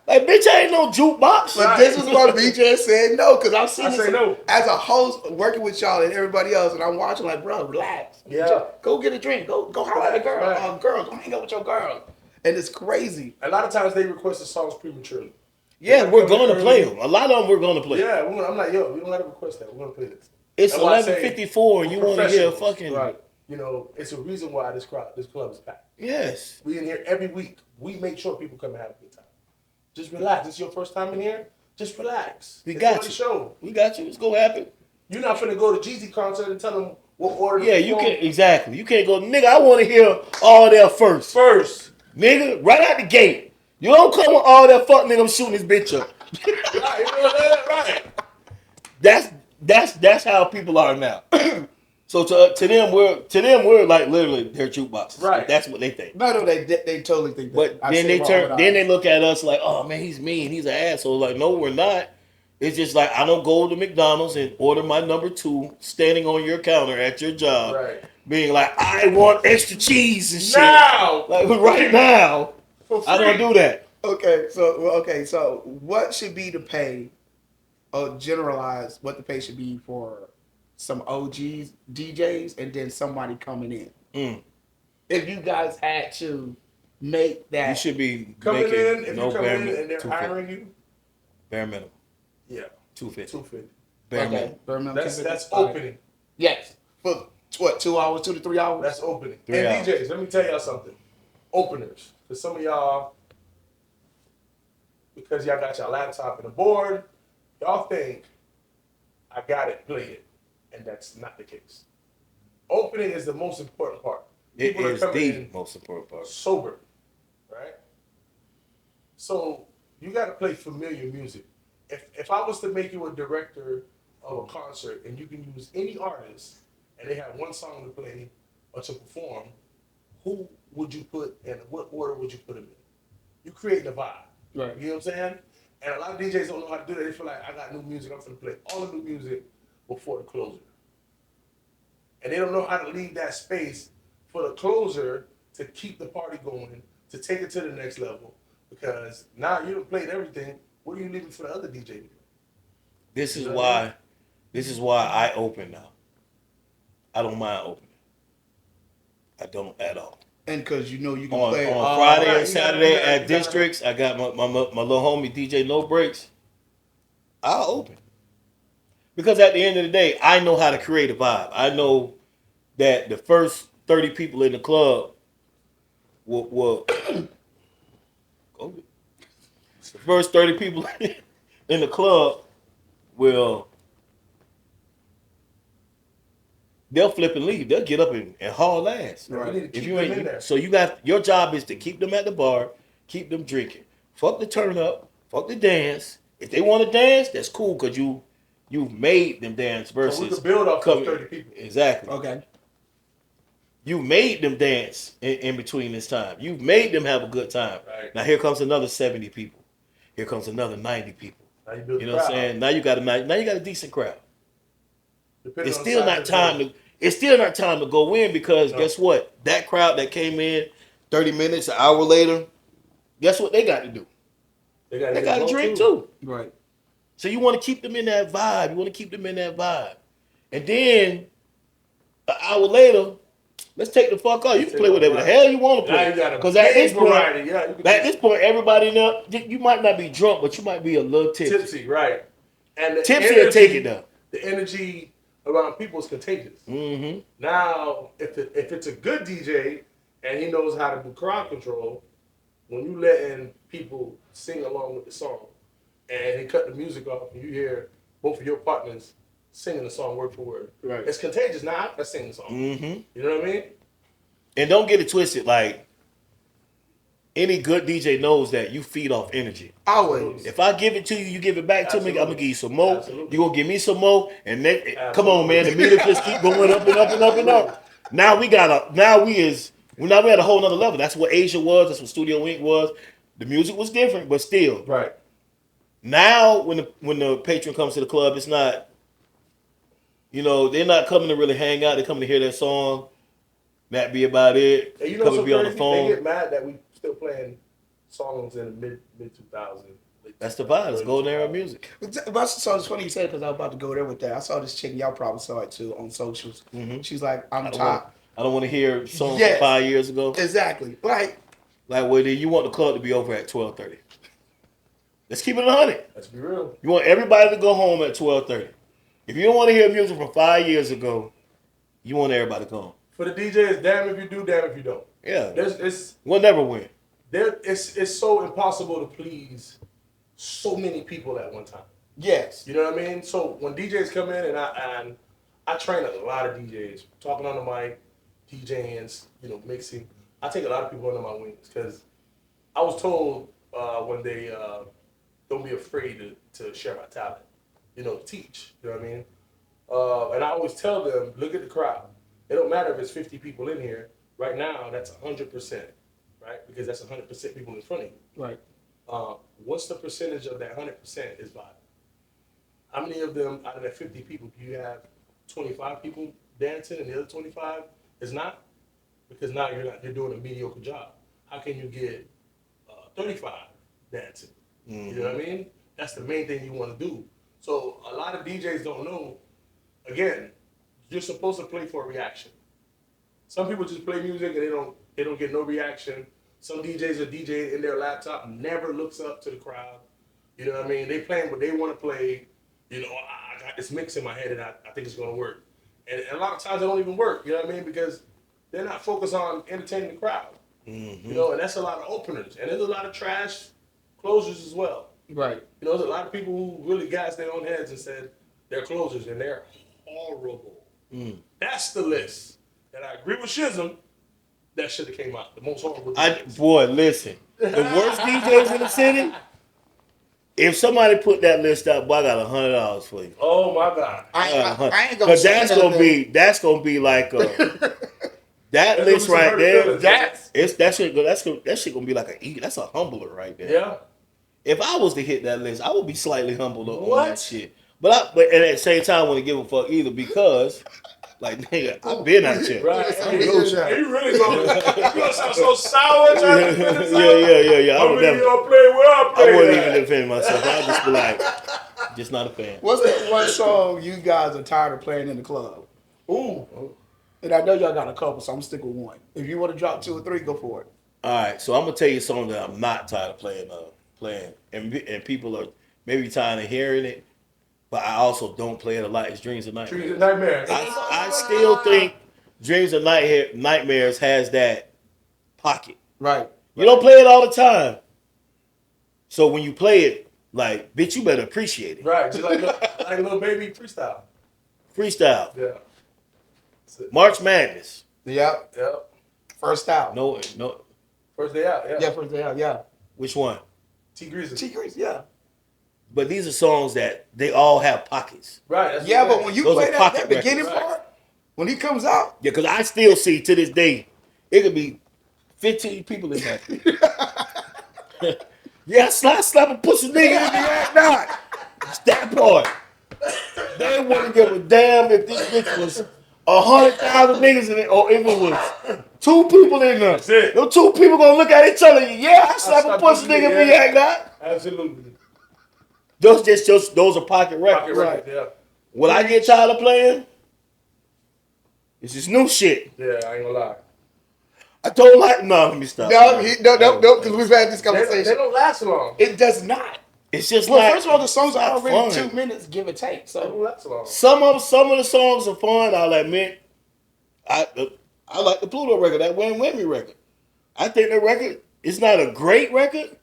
bitch, I ain't no jukebox. But this is why BJ said no, because I've seen I this say no. as a host working with y'all and everybody else, and I'm watching like, bro, relax. Yeah. Just go get a drink. Go holler at a girl. Right. Girl, go hang out with your girl. And it's crazy. A lot of times they request the songs prematurely. Yeah, we're Come gonna early. play them. A lot of them we're gonna play. Yeah, I'm like, yo, we don't gotta request that. We're gonna play this. It's That's why I say 11:54, and you want to hear professionals, fucking Right. It's a reason why this club is packed. yes. We in here every week. We make sure people come and have a good time. Just relax. This is your first time in here. Just relax. We It's got only you. Show. We got you. It's gonna happen. You're not finna go to Jeezy concert and tell them what order. Yeah, to you perform can't exactly. You can't go, nigga. I want to hear all that first, first. nigga. Right out the gate. You don't come with all that fuck, nigga. I'm shooting this bitch up. Right, you know what I'm saying? Right. That's how people are now. So to them we're like literally their jukeboxes. Right. That's what they think. No, they totally think that. But I then say they it turn all then the they look at us like, oh man, he's mean, he's an asshole. Like, no, we're not. It's just like I don't go to McDonald's and order my number 2 standing on your counter at your job, Right. being like, I want extra cheese and shit. Now. Like right now, For I don't free. do that. So what should be the pay, or generalize what the pay should be for some OGs, DJs, and then somebody coming in? If you guys had to make that, You should be Coming making in, if no you come bare in minimum. and they're 250. hiring you, Bare minimum. yeah, 250. 250. Bare okay, minimum. bare minimum That's 250. opening. Yes, for what, 2 hours, 2 to 3 hours? That's opening. 3 and hours. DJs, let me tell y'all something. Openers. Because some of y'all, because y'all got your laptop and a board, y'all think, I got it, play it. And that's not the case. Opening is the most important part. It People are is coming the in most important part. sober, right? So you got to play familiar music. If I was to make you a director of a concert and you can use any artist and they have one song to play or to perform, who would you put and what order would you put them in? You create the vibe. Right. You know what I'm saying? And a lot of DJs don't know how to do that. They feel like, I got new music, I'm going to play all the new music before the closer. And they don't know how to leave that space for the closer to keep the party going, to take it to the next level. Because now you done played everything. What are you leaving for the other DJ to do? This is You know why I open now. I don't mind opening. I don't at all. And because you know you can On play Friday right, and Saturday you gotta- at Districts, I got my little homie DJ No Breaks. I'll open. Because at the end of the day, I know how to create a vibe. I know that the first 30 people in the club will the first 30 people in the club will they'll flip and leave. They'll get up and haul ass. We need to If keep you them ain't in there. so you got your job is to keep them at the bar, keep them drinking. Fuck the turn up, fuck the dance. If they want to dance, that's cool because you've made them dance versus So we could build off those 30 people. Exactly. Okay. You made them dance in between this time. You've made them have a good time. Right. Now here comes another 70 people. Here comes another 90 people. Now you build You the know what I'm crowd. saying? Now you got a decent crowd. Depending It's on still the size not of the time building. to it's still not time to go in because No. guess what? That crowd that came in 30 minutes, an hour later, guess what they got to do? They They get got to drunk drink too. Right. So you want to keep them in that vibe. You want to keep them in that vibe. And then an hour later, let's take the fuck out. You can play whatever the hell you want to Now play. you got a Because at big this point, variety. Yeah, you can at this point, everybody in there, you might not be drunk, but you might be a little tipsy. tipsy, right? And the Tipsy energy, will take it though. The energy around people is contagious. Mm-hmm. Now, if it's a good DJ and he knows how to do crowd control, when you letting people sing along with the song, and he cut the music off, and you hear both of your partners singing the song word for word, Right. it's contagious. Now I sing the song. Mm-hmm. You know what I mean? And don't get it twisted. Like any good DJ knows that you feed off energy. Always. If I give it to you, you give it back to me. I'm gonna give you some more. Absolutely. You gonna give me some more, and then come Absolutely. on, man. The meter just keep going up and up and up and up. Now we had a whole nother level. That's what Asia was. That's what Studio Inc was. The music was different, but still. Right. Now when the patron comes to the club, it's not. You know, they're not coming to really hang out. They're coming to hear that song. That be about it. And you know Come and something be on the crazy? phone. They get mad that we still playing songs in the mid 2000s. That's the vibe. It's golden era music. But so it's funny you said because I was about to go there with that. I saw this chick, y'all probably saw it too on socials. Mhm. She's like, I'm I top. don't want to hear songs Yes. from 5 years ago. Exactly. Like, Like, well, then you want the club to be over at 12:30. Let's keep it 100. Let's be real. You want everybody to go home at 12:30. If you don't want to hear music from 5 years ago, you want everybody to go home. For the DJs, damn if you do, damn if you don't. Yeah, It's we'll never win. it's so impossible to please so many people at one time. yes. You know what I mean? So when DJs come in and I train a lot of DJs, talking on the mic, DJing, mixing. I take a lot of people under my wings because I was told when they don't be afraid to share my talent, teach. You know what I mean? And I always tell them, look at the crowd. It don't matter if it's 50 people in here. Right now, that's 100%, right? Because that's 100% people in front of you. Right. What's the percentage of that 100% is vibe? How many of them out of that 50 people do you have 25 people dancing and the other 25 is not? Because now you're doing a mediocre job. How can you get 35 dancing? You know what I mean? That's the main thing you want to do. So a lot of DJs don't know. Again, you're supposed to play for a reaction. Some people just play music and they don't get no reaction. Some DJs are DJing in their laptop, never looks up to the crowd. You know what I mean? They playing what they want to play. I got this mix in my head and I think it's going to work. And a lot of times it don't even work. You know what I mean? Because they're not focused on entertaining the crowd. Mm-hmm. And that's a lot of openers. And there's a lot of trash closers as well. Right. There's a lot of people who really gas their own heads and said they're closers and they're horrible. That's the list. And I agree with Shizm. That should have came out. The most horrible. Boy, listen. The worst DJs in the city. If somebody put that list up, boy, I got $100 for you. Oh my God. I ain't gonna Because say nothing. that's gonna be like that That's list gonna be some right hurt there. feelings. That shit gonna be like that's a humbler right there. Yeah. If I was to hit that list, I would be slightly humbled on What? that shit. But at the same time, I wouldn't give a fuck either because, like, nigga, I've been out here. Right. I'm You no shot. really gonna sound so sour trying to finish Yeah. I I would mean, never. you don't play where I play. I wouldn't at. even defend myself. I'd just be like, just not a fan. What's that one song you guys are tired of playing in the club? Ooh. And I know y'all got a couple, so I'm gonna stick with one. If you want to drop 2 or 3, go for it. All right, so I'm gonna tell you something that I'm not tired of playing, and people are maybe tired of hearing it, but I also don't play it a lot. It's Dreams of Nightmares. Dreams of Nightmares. I still think Dreams of Nightmares has that pocket. Right. You don't play it all the time, so when you play it, like, bitch, you better appreciate it. Right, just like little baby freestyle. Freestyle, Yeah. March Madness. Yep. Yep. First out. No. First day out. Yeah. Yeah, first day out. Yeah. Which one? T Greasy. T-Grease, yeah. But these are songs that they all have pockets. Right. That's Yeah, what but when you Those play are that pocket beginning records. part, when he comes out, Yeah, because I still see to this day, it could be 15 people in there. Yeah, slap a pussy nigga if you act not. It's that part. They wouldn't give a damn if this bitch was 100,000 niggas in it, or if it was 2 people in there. That's it. Them 2 people gonna look at each other. Yeah, I slap a pussy nigga if you act not. Absolutely. Those are pocket records. Pocket records. Yeah. Will I get tired of playing? It's just new shit. Yeah, I ain't gonna lie. I don't like. No, let me stop. no, because we've had this They conversation. don't last long. It does not. It's just Well, like, first of all, the songs are it's not already fun. 2 minutes, give or take. They don't So last long. Some of the songs are fun. I'll admit. I like the Pluto record, that Win Win Me record. I think that record is not a great record,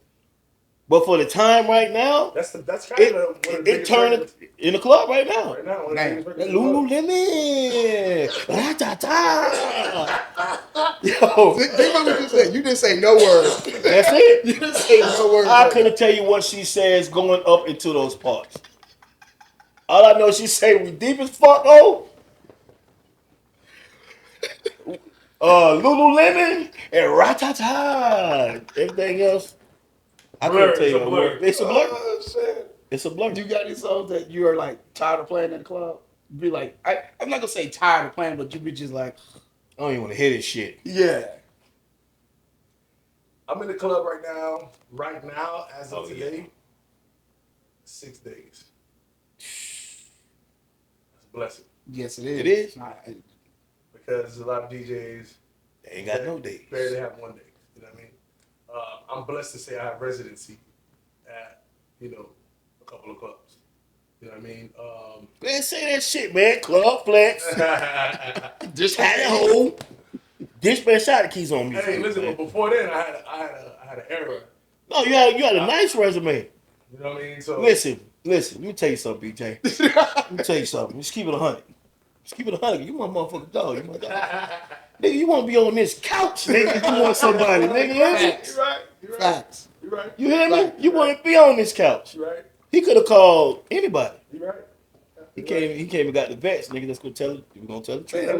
but for the time right now, That's kind of one of the it biggest turned records in the club right now. right now. One of the Man, biggest records in the world. Lululemon, yo, think about what you said. You didn't say no words. that's it. You didn't say no words. I couldn't tell you what she says going up into those parts. All I know, she say we deep as fuck, oh. Lululemon and Ratata. Everything else, I Blur, couldn't tell it's you. a blur. It's a blur. Oh, shit. It's a blur. You got any songs that you are like tired of playing in the club? Be like, I'm not gonna say tired of playing, but you be just like, I don't even want to hear this shit. yeah. I'm in the club right now. Right now, as of today, 6 days. That's a blessing Yes, it is. It is? because there's a lot of DJs They ain't got no days. barely have 1 day. You know what I mean? I'm blessed to say I have residency at a couple of clubs. You know what I mean? Man, say that shit, man. Club flex. Just Had it hole. This man shot the keys on me. Hey, listen, but before then, I had an era. No, you had a nice resume. You know what I mean? So Listen. Let me tell you something, BJ. Let me tell you something. Just keep it 100. Just keep it 100. You want motherfucking dog. You my dog. Nigga, you want to be on this couch, nigga. If you want somebody, nigga. Facts. You're right. You're right. Facts. You're right. You hear me? Right. You want to be on this couch. You're right. He could have called anybody. You're right. He came and got the vets, nigga. Let's go tell it. We're gonna tell the truth. Man,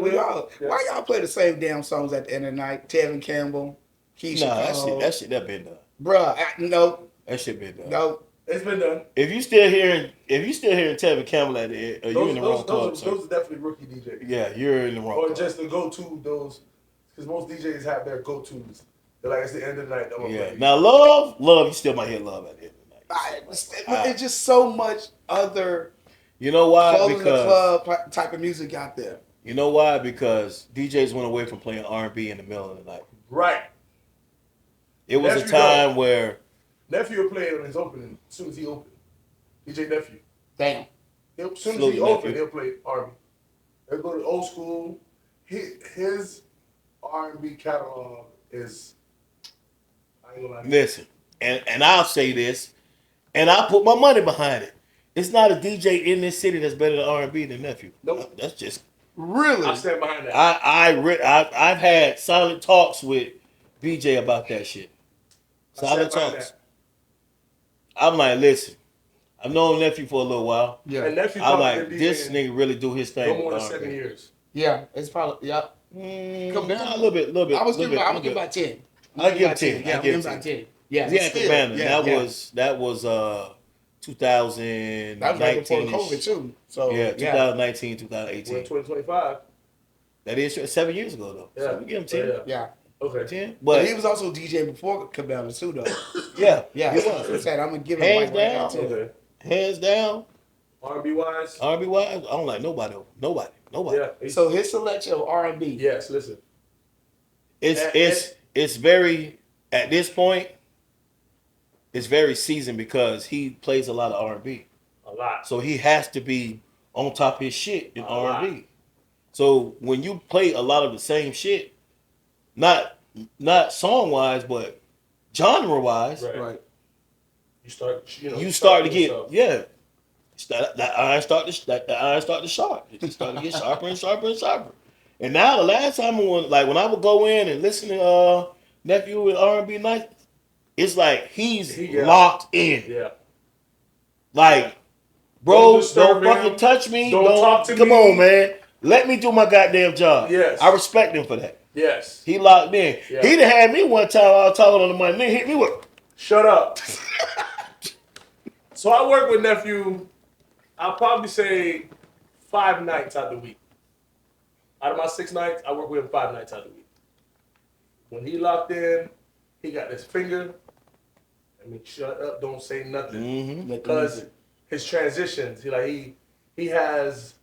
why y'all play the same damn songs at the end of the night? Tevin Campbell, Keisha Nah, Cole. that shit been done. Bruh, no, That shit been done. no. It's been done. If you still hearing Tevin Campbell at the end, you in the wrong club, sir. Those are definitely rookie DJs. Yeah, you're in the wrong Or club. just the go-to those, because most DJs have their go-tos. They're like, it's the end of the night. I'm gonna Yeah. play. Now, love, you still might hear love at the end of the night. It's just so much other You know why? call in the Because club type of music out there. you know why? Because DJs went away from playing R&B in the middle of the night. Right. It was Nephew a time where Nephew will play it on his opening as soon as he opened. DJ Nephew. Damn. As soon as Salute he Nephew. opened, he'll play R&B. He'll go to old school. His R&B catalog is, I ain't gonna lie. listen, and I'll say this, and I'll put my money behind it. It's not a DJ in this city that's better than R&B than Nephew. Nope. That's just. Really? I stand behind that. I've had silent talks with BJ about that shit. I Silent stand behind talks. that. I'm like, listen, I've known Nephew for a little while. Yeah. And Nephew I'm probably like, been this DJing nigga really do his thing. no more than with 7 R&B. years. Yeah. It's probably, yeah. Come down. Nah, a little bit. I was giving about 10. I'll give 10. Yeah, I'll give about 10. 10. Yeah. Yeah, at the still, banner. yeah, That was 2019. That was right before COVID too. So Yeah, 2019, We're 2018. in 2025. That is 7 years ago though. Yeah. So we give him 10. Yeah. Yeah. Okay. 10. But But he was also DJing before Cabana too, though. yeah, Yeah. he I was. said I'm gonna give him Hands like right down. now, too. Okay. Hands down. R&B wise. R&B wise, I don't like nobody. Yeah. So his selection of R&B. Yes. Listen. It's very, at this point, it's very seasoned because he plays a lot of R&B. A lot. So he has to be on top of his shit in A R&B. lot. So when you play a lot of the same shit, not song wise, but genre wise, Right. You start. you start to get yourself. that iron start to sharp. It start to get sharper and sharper and sharper. And now the last time when I would go in and listen to nephew with R&B night, it's like he's locked in. Yeah. Like, bro, Don't disturb don't fucking him. touch me. Don't talk to come me. on, man. Let me do my goddamn job. Yes. I respect him for that. Yes. He locked in. Yeah. He done had me one time. I was talking on the mic. Man, hit me with. Shut up. So I work with nephew. I'll probably say 5 nights out of the week. Out of my 6 nights, I work with him 5 nights out of the week. When he locked in, he got this finger. I mean, shut up, don't say nothing. Mm-hmm. Because his transitions, he has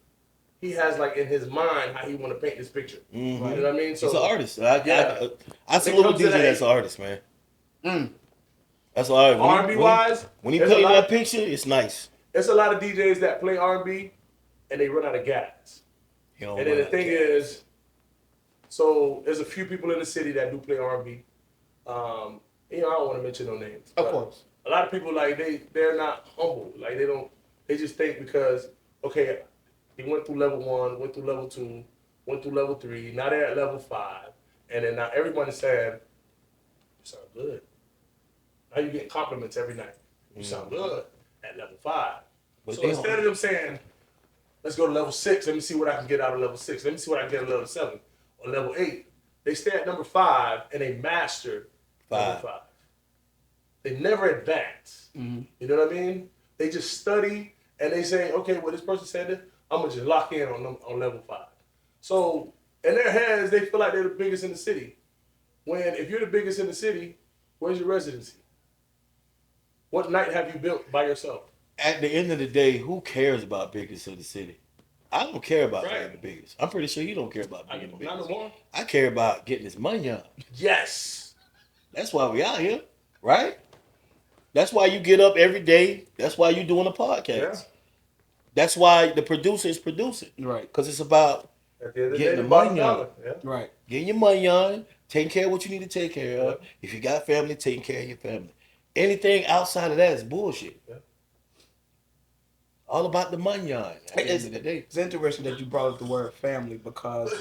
like in his mind how he want to paint this picture. Mm-hmm. You know what I mean? So he's an artist. yeah. I salute a comes to DJ that- that's an artist, man. That's all right. R&B wise, when he there's paint a lot- that picture, it's nice. There's a lot of DJs that play R&B and they run out of gas. He don't And then run the out thing of gas. is, so there's a few people in the city that do play R&B. I don't want to mention no names. Of but course. A lot of people they're not humble. Like they just think because okay, he went through level 1, went through level 2, went through level 3. Now they're at level 5, and then now everyone is saying, "You sound good." Now you get compliments every night. You sound good at level 5. But So they instead don't- of them saying, let's go to level 6, let me see what I can get out of level 6, let me see what I can get at level 7 or level 8, they stay at number 5 and they master number 5. They never advance. Mm-hmm. You know what I mean? They just study and they say, okay, well, this person said this, I'm going to just lock in on level 5. So in their heads, they feel like they're the biggest in the city. When if you're the biggest in the city, where's your residency? What night have you built by yourself? At the end of the day, who cares about biggest of the city? I don't care about Right. being the biggest. I'm pretty sure you don't care about being the Not biggest. no more. I care about getting this money on. Yes. That's why we out here, right? That's why you get up every day. That's why you doing a podcast. Yeah. That's why the producer is producing. Right. Because it's about At the end of the Getting day, the bottom money on. dollar. Yeah. Right. getting your money on, taking care of what you need to take care of. If you got family, taking care of your family. Anything outside of that is bullshit. Yeah. All about the money on at the end of the day. It's interesting that you brought up the word family because,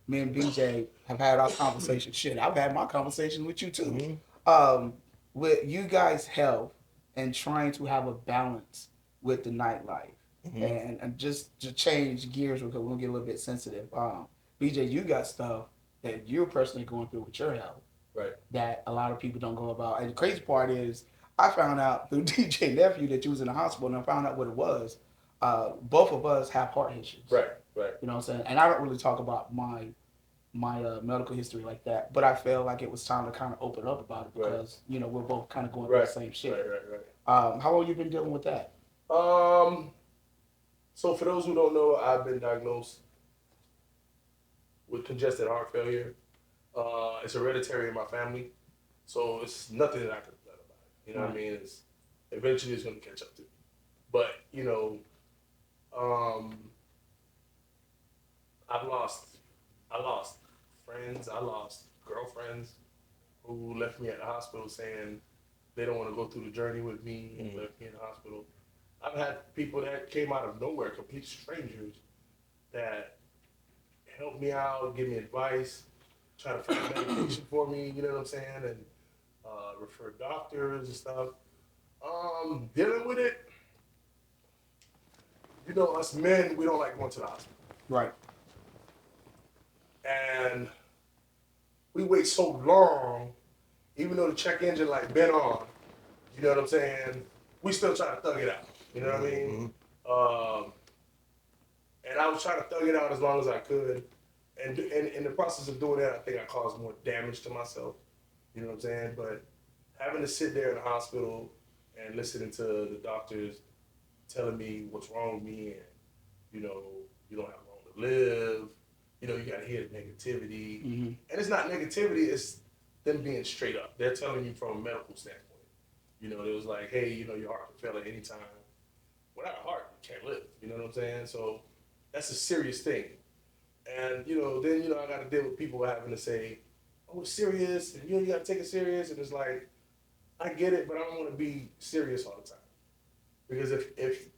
me and BJ have had our conversation. Shit, I've had my conversation with you too. With you guys' health and trying to have a balance with the nightlife. And just to change gears because we're going to get a little bit sensitive. BJ, you got stuff that you're personally going through with your health. Right. That a lot of people don't go about. And the crazy part is, I found out through DJ Nephew that you was in the hospital, and I found out what it was. Both of us have heart issues. Right. Right. You know what I'm saying? And I don't really talk about my medical history like that, but I felt like it was time to kind of open up about it because we're both kind of going through the same shit. Right. How long you been dealing with that? So for those who don't know, I've been diagnosed with congested heart failure. It's hereditary in my family, so it's nothing that I could do about it. You know what I mean? Eventually it's going to catch up to me. But I lost friends, I lost girlfriends who left me at the hospital saying they don't want to go through the journey with me and left me in the hospital. I've had people that came out of nowhere, complete strangers, that helped me out, give me advice, try to find medication for me, you know what I'm saying, and refer doctors and stuff. Dealing with it, us men, we don't like going to the hospital. Right. And we wait so long, even though the check engine been on, you know what I'm saying, we still try to thug it out. You know what I mean? And I was trying to thug it out as long as I could. And in the process of doing that, I think I caused more damage to myself. You know what I'm saying? But having to sit there in the hospital and listening to the doctors telling me what's wrong with me, and you know, you don't have long to live. You know, you got to hear the negativity, and it's not negativity; it's them being straight up. They're telling you from a medical standpoint. You know, it was like, hey, you know, your heart can fail at any time. Without a heart, you can't live. You know what I'm saying? So that's a serious thing. And you know, then you know, I got to deal with people having to say, "Oh, it's serious," and you got to take it serious. And it's like, I get it, but I don't want to be serious all the time, because if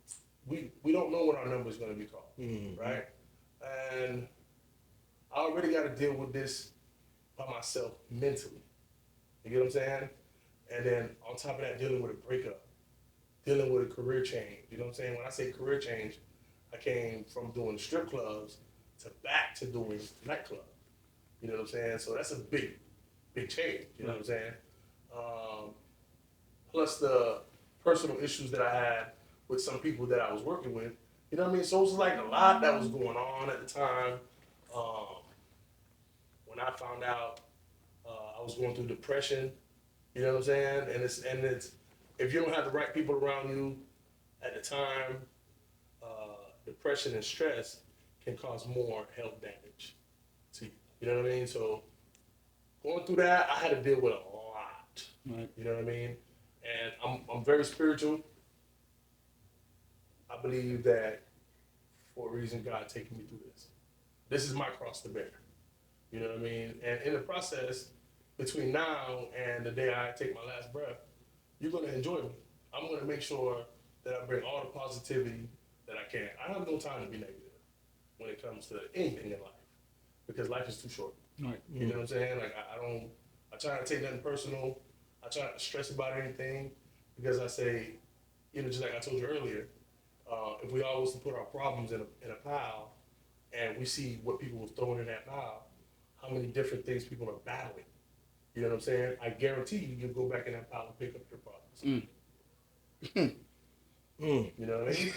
we don't know when our number is going to be called, right? And I already got to deal with this by myself mentally. You get what I'm saying? And then on top of that, dealing with a breakup, dealing with a career change. You know what I'm saying? When I say career change, I came from doing strip clubs to back to doing nightclub. You know what I'm saying? So that's a big change. You know what I'm saying? Plus the personal issues that I had with some people that I was working with. You know what I mean? So it was like a lot that was going on at the time. When I found out I was going through depression, you know what I'm saying? And it's if you don't have the right people around you at the time, depression and stress can cause more health damage to you. You know what I mean? So going through that, I had to deal with a lot. Right. You know what I mean? And I'm very spiritual. I believe that for a reason, God taking me through this. This is my cross to bear. You know what I mean? And in the process, between now and the day I take my last breath, you're going to enjoy me. I'm going to make sure that I bring all the positivity that I can. I have no time to be negative when it comes to anything in life, because life is too short. Right. You know what I'm saying? Like I try not to take nothing personal. I try not to stress about anything, because I say, you know, just like I told you earlier, if we all was to put our problems in a pile, and we see what people were throwing in that pile, how many different things people are battling. You know what I'm saying? I guarantee you'll go back in that pile and pick up your problems. You know what I mean?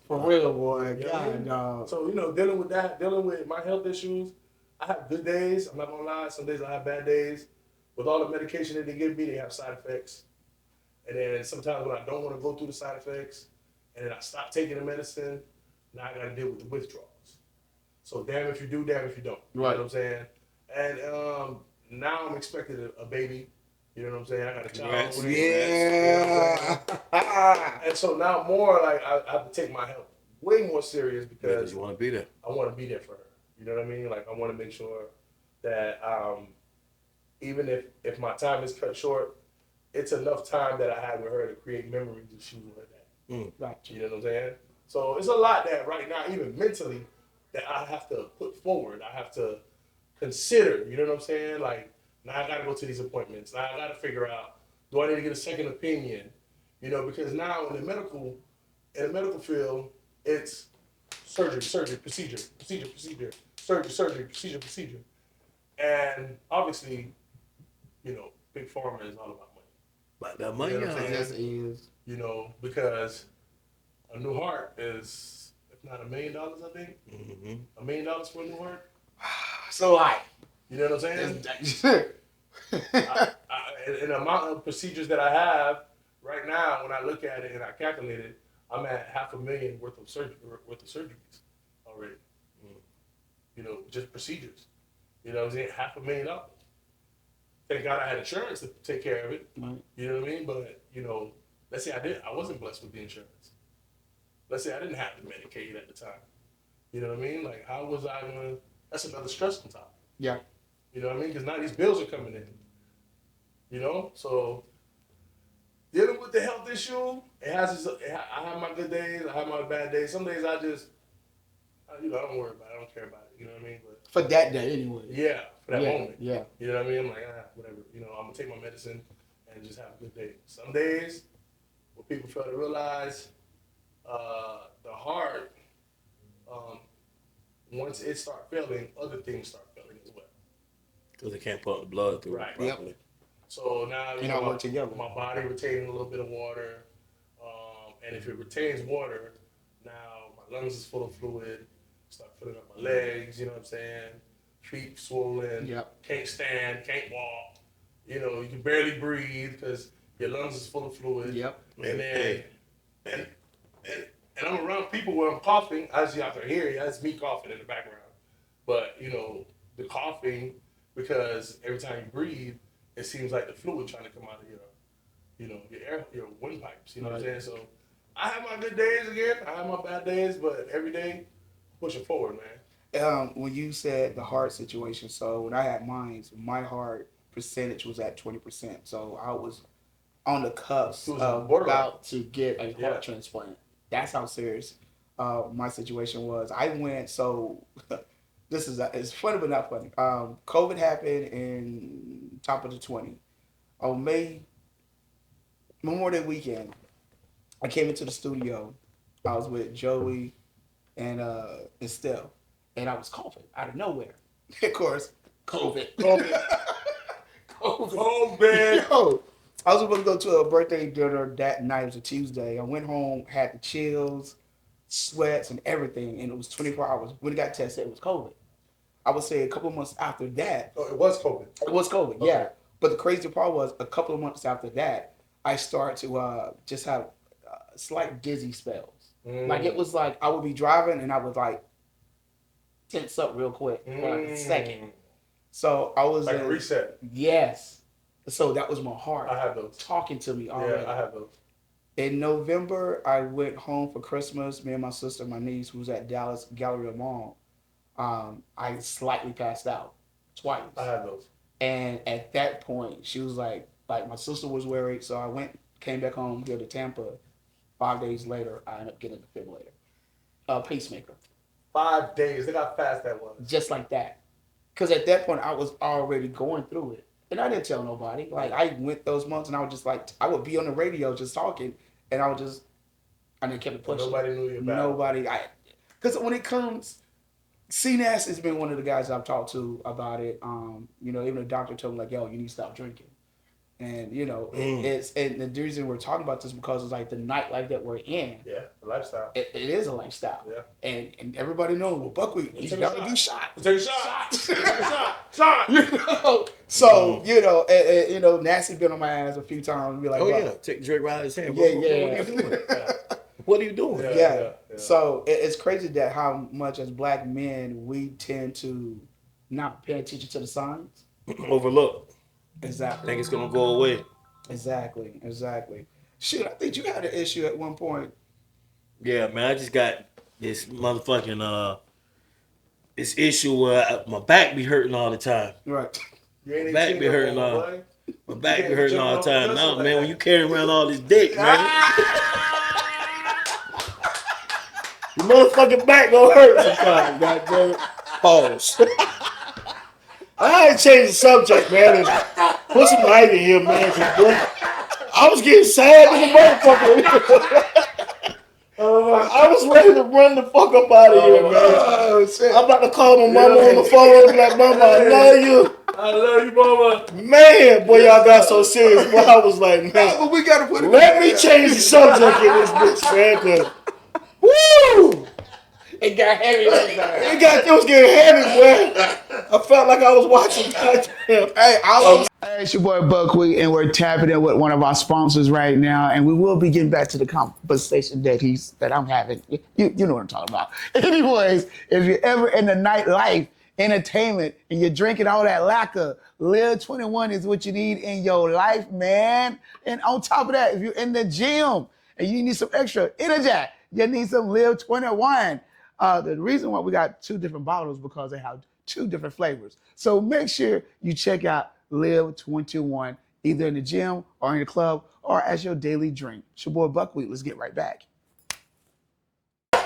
For real, boy. You know what I God, mean? dog. So, you know, dealing with that, dealing with my health issues, I have good days. I'm not gonna lie. Some days I have bad days. With all the medication that they give me, they have side effects. And then sometimes when I don't want to go through the side effects, and then I stop taking the medicine, now I gotta deal with the withdrawals. So damn if you do, damn if you don't. You know what I'm saying? And now I'm expecting a baby. You know what I'm saying? I got a child. Congrats. Yeah. And so now more like I have to take my health way more serious, because you want to be there. I want to be there for her. You know what I mean? Like I want to make sure that even if my time is cut short, it's enough time that I have with her to create memories of shooting her dad. Gotcha. You know what I'm saying? So it's a lot that right now, even mentally, that I have to put forward. I have to consider. You know what I'm saying? Like now I got to go to these appointments. Now I got to figure out, do I need to get a second opinion? You know, because now in the medical field, it's surgery, procedure, surgery. And obviously, you know, big pharma is all about money. But that money, You know what I'm saying? Yes, it is. You know, because a new heart is, if not $1 million, I think. $1 million for a new heart. So high. You know what I'm saying? And the amount of procedures that I have right now, when I look at it and I calculate it, I'm at $500,000 worth of surgeries already. You know, just procedures. You know what I'm saying? $500,000. Thank God I had insurance to take care of it. Right. You know what I mean? But you know, let's say I wasn't blessed with the insurance. Let's say I didn't have the Medicaid at the time. You know what I mean? Like, how was I gonna? That's another stress on top. Yeah. You know what I mean? Because now these bills are coming in. You know, so dealing with the health issue, I have my good days, I have my bad days. Some days I just, you know, I don't worry about it. I don't care about it. You know what I mean? But For that day, anyway. yeah, for that moment. Yeah. You know what I mean? I'm like, whatever. You know, I'm gonna take my medicine and just have a good day. Some days, what people fail to realize, the heart, once it starts failing, other things start failing as well. Because they can't pump the blood through Right. properly. So now You know, work together. my body retaining a little bit of water, and if it retains water, now my lungs is full of fluid. Start filling up my legs. You know what I'm saying? Feet swollen. Yep. Can't stand. Can't walk. You know, you can barely breathe because Your lungs is full of fluid. Yep. And then, and I'm around people where I'm coughing. As you have to hear, that's me coughing in the background. But, you know, the coughing, because every time you breathe, it seems like the fluid trying to come out of your windpipes. You know what I'm saying? So I have my good days again. I have my bad days, but every day, pushing forward, man. When you said the heart situation, so when I had mine, my heart percentage was at 20%. So I was on the cusp of about to get a heart transplant. That's how serious my situation was. I went, so this is it's funny but not funny. COVID happened in top of the 20. On Memorial Day weekend, I came into the studio. I was with Joey and Estelle, and I was coughing out of nowhere. Of course, COVID. COVID. Yo, I was supposed to go to a birthday dinner that night. It was a Tuesday. I went home, had the chills, sweats, and everything, and it was 24 hours. When it got tested, it was COVID. I would say a couple of months after that. Oh, it was COVID. It was COVID, Okay. yeah. But the crazy part was a couple of months after that, I started to just have slight dizzy spells. Like it was like I would be driving and I would like tense up real quick for like a second. So I was like a reset. Yes. So that was my heart. I have those Talking to me already. Yeah, I have those. In November, I went home for Christmas. Me and my sister, my niece, who was at Dallas Galleria Mall. I slightly passed out twice. I have those. And at that point, she was like my sister was worried. So I came back home here to Tampa. 5 days later, I ended up getting a defibrillator, pacemaker. 5 days. Look how fast that was. Just like that. Because at that point, I was already going through it. And I didn't tell nobody. Like, I went those months and I was just like, I would be on the radio just talking. And I didn't keep it pushing. Nobody knew you about Nobody. Because when it comes, Cnazte has been one of the guys I've talked to about it. Even the doctor told me, like, yo, you need to stop drinking. And, it's, and the reason we're talking about this because it's like the nightlife that we're in. Yeah, the lifestyle. It is a lifestyle. Yeah. And everybody knows, well, Buck Wit Me, you got to do shots. Take a shot. Take a shot. So, Nasty been on my ass a few times and be like, oh, yeah, take the drink right out of his hand. Yeah. What are you doing? Yeah. So it's crazy that how much as black men we tend to not pay attention to the signs. Overlook. Exactly. Think it's gonna go away. Exactly. Shoot, I think you had an issue at one point. Yeah, man, I just got this motherfucking this issue where my back be hurting all the time. Right. My back be hurting all the time. Now, man, when you carry around all this dick, man, your motherfucking back gonna hurt sometimes. Goddamn it. Pause. I ain't changed the subject, man. And put some light in here, man. I was getting sad as a motherfucker. I was ready to run the fuck up out of here, man. Oh, shit. I'm about to call my mama on the phone and be like, Mama, I love you. I love you, mama. Man, boy, y'all got so serious. Boy, I was like, man, But we gotta put it. let me change the subject in this bitch, man. Cause, woo! It got heavy. It was getting heavy, boy. I felt like I was watching goddamn. Hey, it's your boy Buck Wit, and we're tapping in with one of our sponsors right now, and we will be getting back to the conversation that I'm having. You know what I'm talking about. Anyways, if you're ever in the nightlife, entertainment, and you're drinking all that lacquer, Live 21 is what you need in your life, man. And on top of that, if you're in the gym and you need some extra energy, you need some Live 21. The reason why we got two different bottles is because they have two different flavors. So make sure you check out Live 21, either in the gym or in the club or as your daily drink. It's your boy Buck Wit. Let's get right back.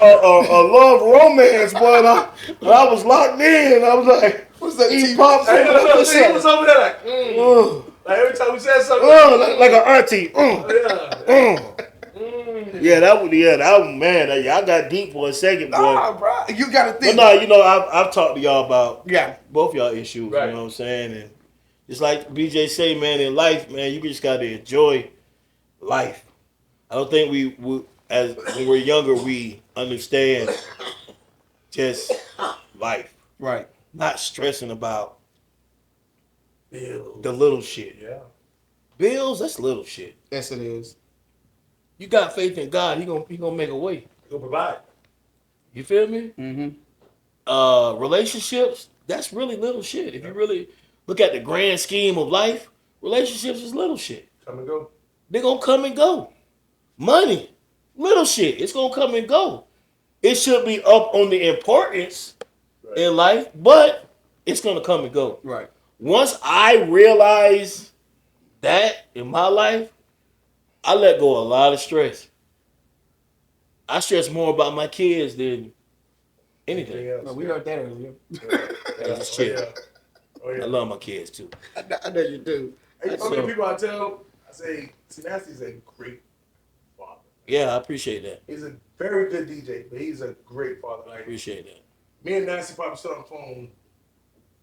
Love romance, boy. And I was locked in. I was like, What's that? T-pop. He was over there like, like every time we said something. Like an auntie. Yeah, that was man. I got deep for a second, boy. Nah, bro. You got to think. But no, I've talked to y'all about both y'all issues. Right. You know what I'm saying? And it's like BJ say, man, in life, man, you just got to enjoy life. I don't think when we're younger, we understand just life. Right. Not stressing about the little shit. Yeah. Bills, that's little shit. Yes, it is. You got faith in God, he gonna make a way. He'll provide. You feel me? Mm-hmm. Relationships, that's really little shit. If you really look at the grand scheme of life, relationships is little shit. Come and go. They gonna come and go. Money, little shit. It's gonna come and go. It should be up on the importance in life, but it's gonna come and go. Right. Once I realize that in my life, I let go of a lot of stress. I stress more about my kids than anything. No, we heard that earlier. Hey, just chill. Oh, yeah. I love my kids too. I know you do. Hey, so many people I tell, I say, Cnazte is a great father. Yeah, I appreciate that. He's a very good DJ, but he's a great father. I Like, appreciate that. me and Nasty probably sit on the phone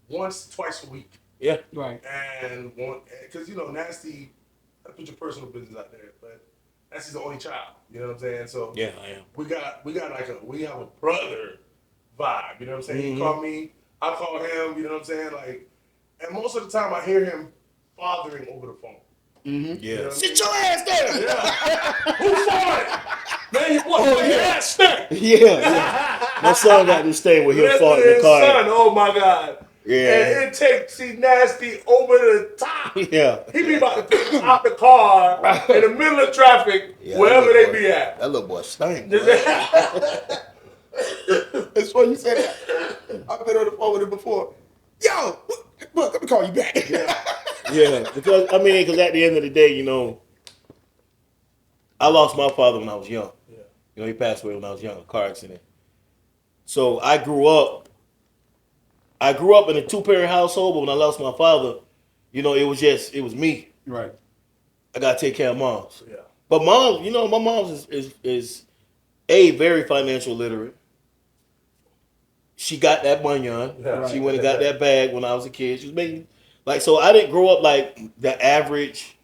once, twice a week. Yeah. Right. And one, because, you know, Nasty, I put your personal business out there, but Nasty's the only child. You know what I'm saying? So Yeah, I am. we have a brother vibe. You know what I'm saying? Mm-hmm. He called me, I call him. You know what I'm saying? Like, and most of the time I hear him fathering over the phone. Mm-hmm. Yeah. You know what I Sit your ass down. Yeah. Who farted? Man, what? Yeah, stink. Yeah. My son got this thing where he'll Listen fart to in the his car. son, oh my God. Yeah. And it takes Cnazte over the top. Yeah. He be about to pick him out the car in the middle of traffic, Yeah, wherever that they little be boy- at. That little boy stank. That's why you said that. I've been on the phone with him before. Yo, look, let me call you back. Yeah, because at the end of the day, you know, I lost my father when I was young. Yeah. You know, he passed away when I was young, a car accident. So I grew up in a two-parent household, but when I lost my father, you know, it was me. Right. I gotta take care of moms. Yeah. But mom, you know, my mom's is very financial literate. She got that money on. Yeah. She went and got that bag when I was a kid. She was making so I didn't grow up like the average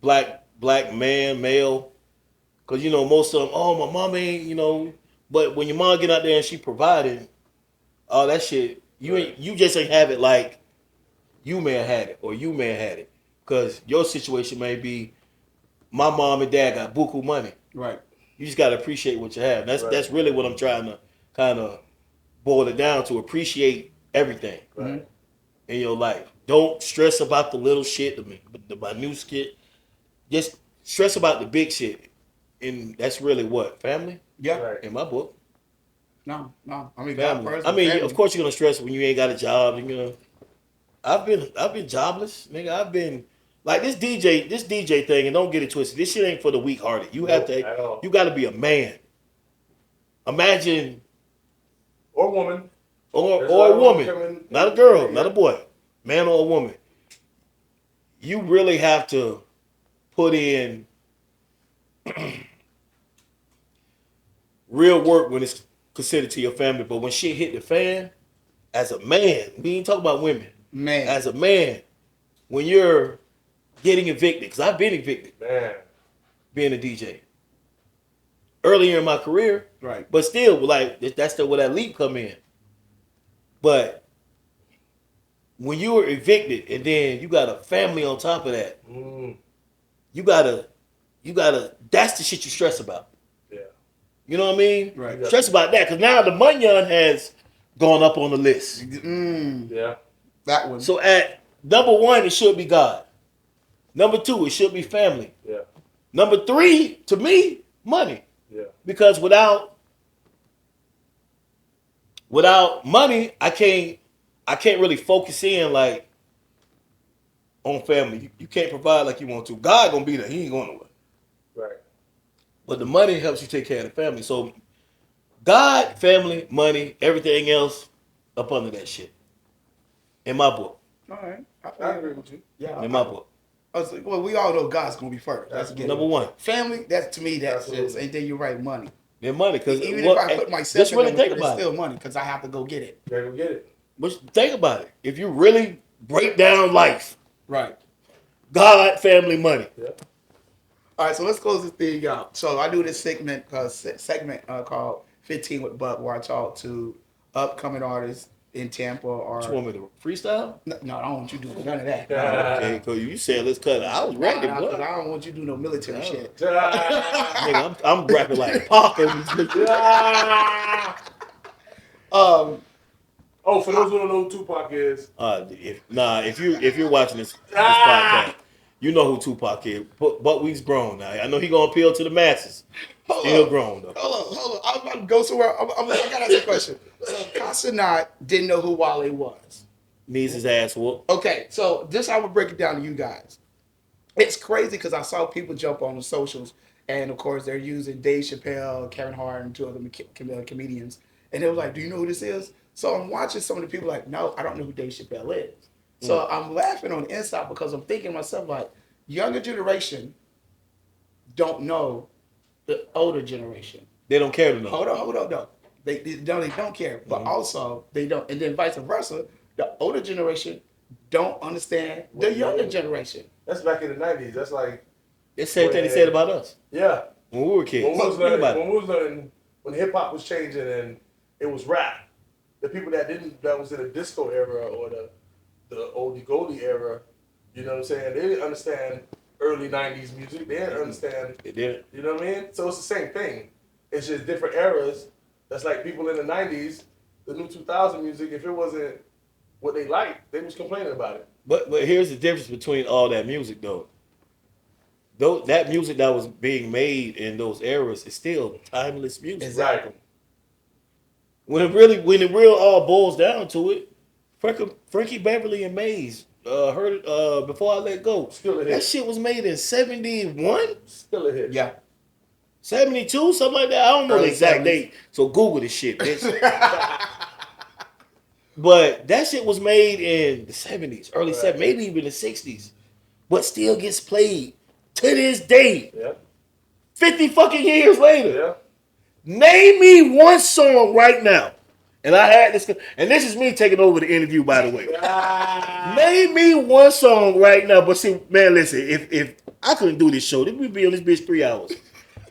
black male. Cause you know, most of them, oh, my mom ain't, you know, but when your mom get out there and she provided all that shit, you just ain't have it like you may have had it or you may have had it. Cause your situation may be my mom and dad got buku money. Right. You just gotta appreciate what you have. That's really what I'm trying to kind of boil it down to. Appreciate everything in your life. Don't stress about the little shit, the minute shit. Just stress about the big shit. And that's really what? Family? Yeah. Right. In my book. No. I mean, Family. God first, I mean, family. of course you're gonna stress when you ain't got a job. You're gonna I've been jobless, nigga. I've been like this DJ thing, and don't get it twisted. This shit ain't for the weak hearted. You have Nope, at all. to you gotta be a man. Imagine Or woman. or There's a a lot of woman, women not a coming- girl, yeah. not a boy, man or a woman. You really have to put in real work when it's considered to your family. But when shit hit the fan, as a man, we ain't talking about women. Man. As a man, when you're getting evicted, because I've been evicted Man. being a DJ earlier in my career, Right. but still, like that's where that leap come in. But when you were evicted and then you got a family on top of that, you gotta. That's the shit you stress about. Yeah. You know what I mean? Right. Stress about that because now the money has gone up on the list. Yeah. That one. So at number one, it should be God. Number two, it should be family. Yeah. Number three, to me, money. Yeah. Because without money, I can't really focus in like on family. You can't provide like you want to. God gonna be there. He ain't going nowhere. Right. But the money helps you take care of the family. So God, family, money, everything else up under that shit. In my book. All right. I agree with you. Yeah. In my book. I was like, well, we all know God's gonna be first. That's good. Number one. Family. That's to me. That's Absolutely. just. And then you're right. Money. Then money. Because Even if I put myself just in really there, think it's about still it. money because I have to go get it. You gotta go get it. But think about it. If you really break down life, Right. God, family, money. Yeah. All right, so let's close this thing out. So I do this segment called 15 with Buck, where I talk to upcoming artists in Tampa or. You want me to freestyle? No, I don't want you doing none of that. Okay, cause you said let's cut it. I was ready, Nah, boy. 'cause I don't want you to do no military shit. Nigga, I'm rapping like Parker. Oh, for those who don't know who Tupac is, if you're watching this podcast, you know who Tupac is. Buck Wit's grown now. I know he gonna appeal to the masses. Still grown though. Hold on. I'm about to go somewhere. I gotta ask a question. So Cnazte didn't know who Wale was. Needs his ass whooped. Okay, so this I would break it down to you guys. It's crazy because I saw people jump on the socials, and of course they're using Dave Chappelle, Kevin Hart, and two other comedians, and they was like, "Do you know who this is?" So I'm watching some of the people like, "No, I don't know who Dave Chappelle is." So I'm laughing on the inside because I'm thinking to myself like, younger generation don't know the older generation. They don't care to know. Hold on, no. They don't care, but also they don't, and then vice versa. The older generation don't understand the younger generation. that's back in the 90s. That's like, It's the same thing they said about us yeah. when we were kids. When we was Think about it. learning, when hip hop was changing and it was rap, the people that was in the disco era or the oldie goldie era, you know what I'm saying? They didn't understand early 90s music. They didn't understand. They didn't. You know what I mean? So it's the same thing. It's just different eras. That's like people in the 90s, the new 2000 music, if it wasn't what they liked, they was complaining about it. But here's the difference between all that music though. That music that was being made in those eras is still timeless music. Exactly. When it real all boils down to it, Frankie Beverly and Maze heard it Before I Let Go. Still a hit. That shit was made in 71, Still a hit. Yeah. 72, something like that. I don't know the Early exact 70s. date. So Google this shit, bitch. But that shit was made in the 70s, early 70s, maybe even the 60s. But still gets played to this day. Yeah. 50 fucking years later. Yeah. Name me one song right now. And I had this, and this is me taking over the interview, by the way. Name me one song right now. But see, man, listen, if I couldn't do this show, then we'd be on this bitch 3 hours.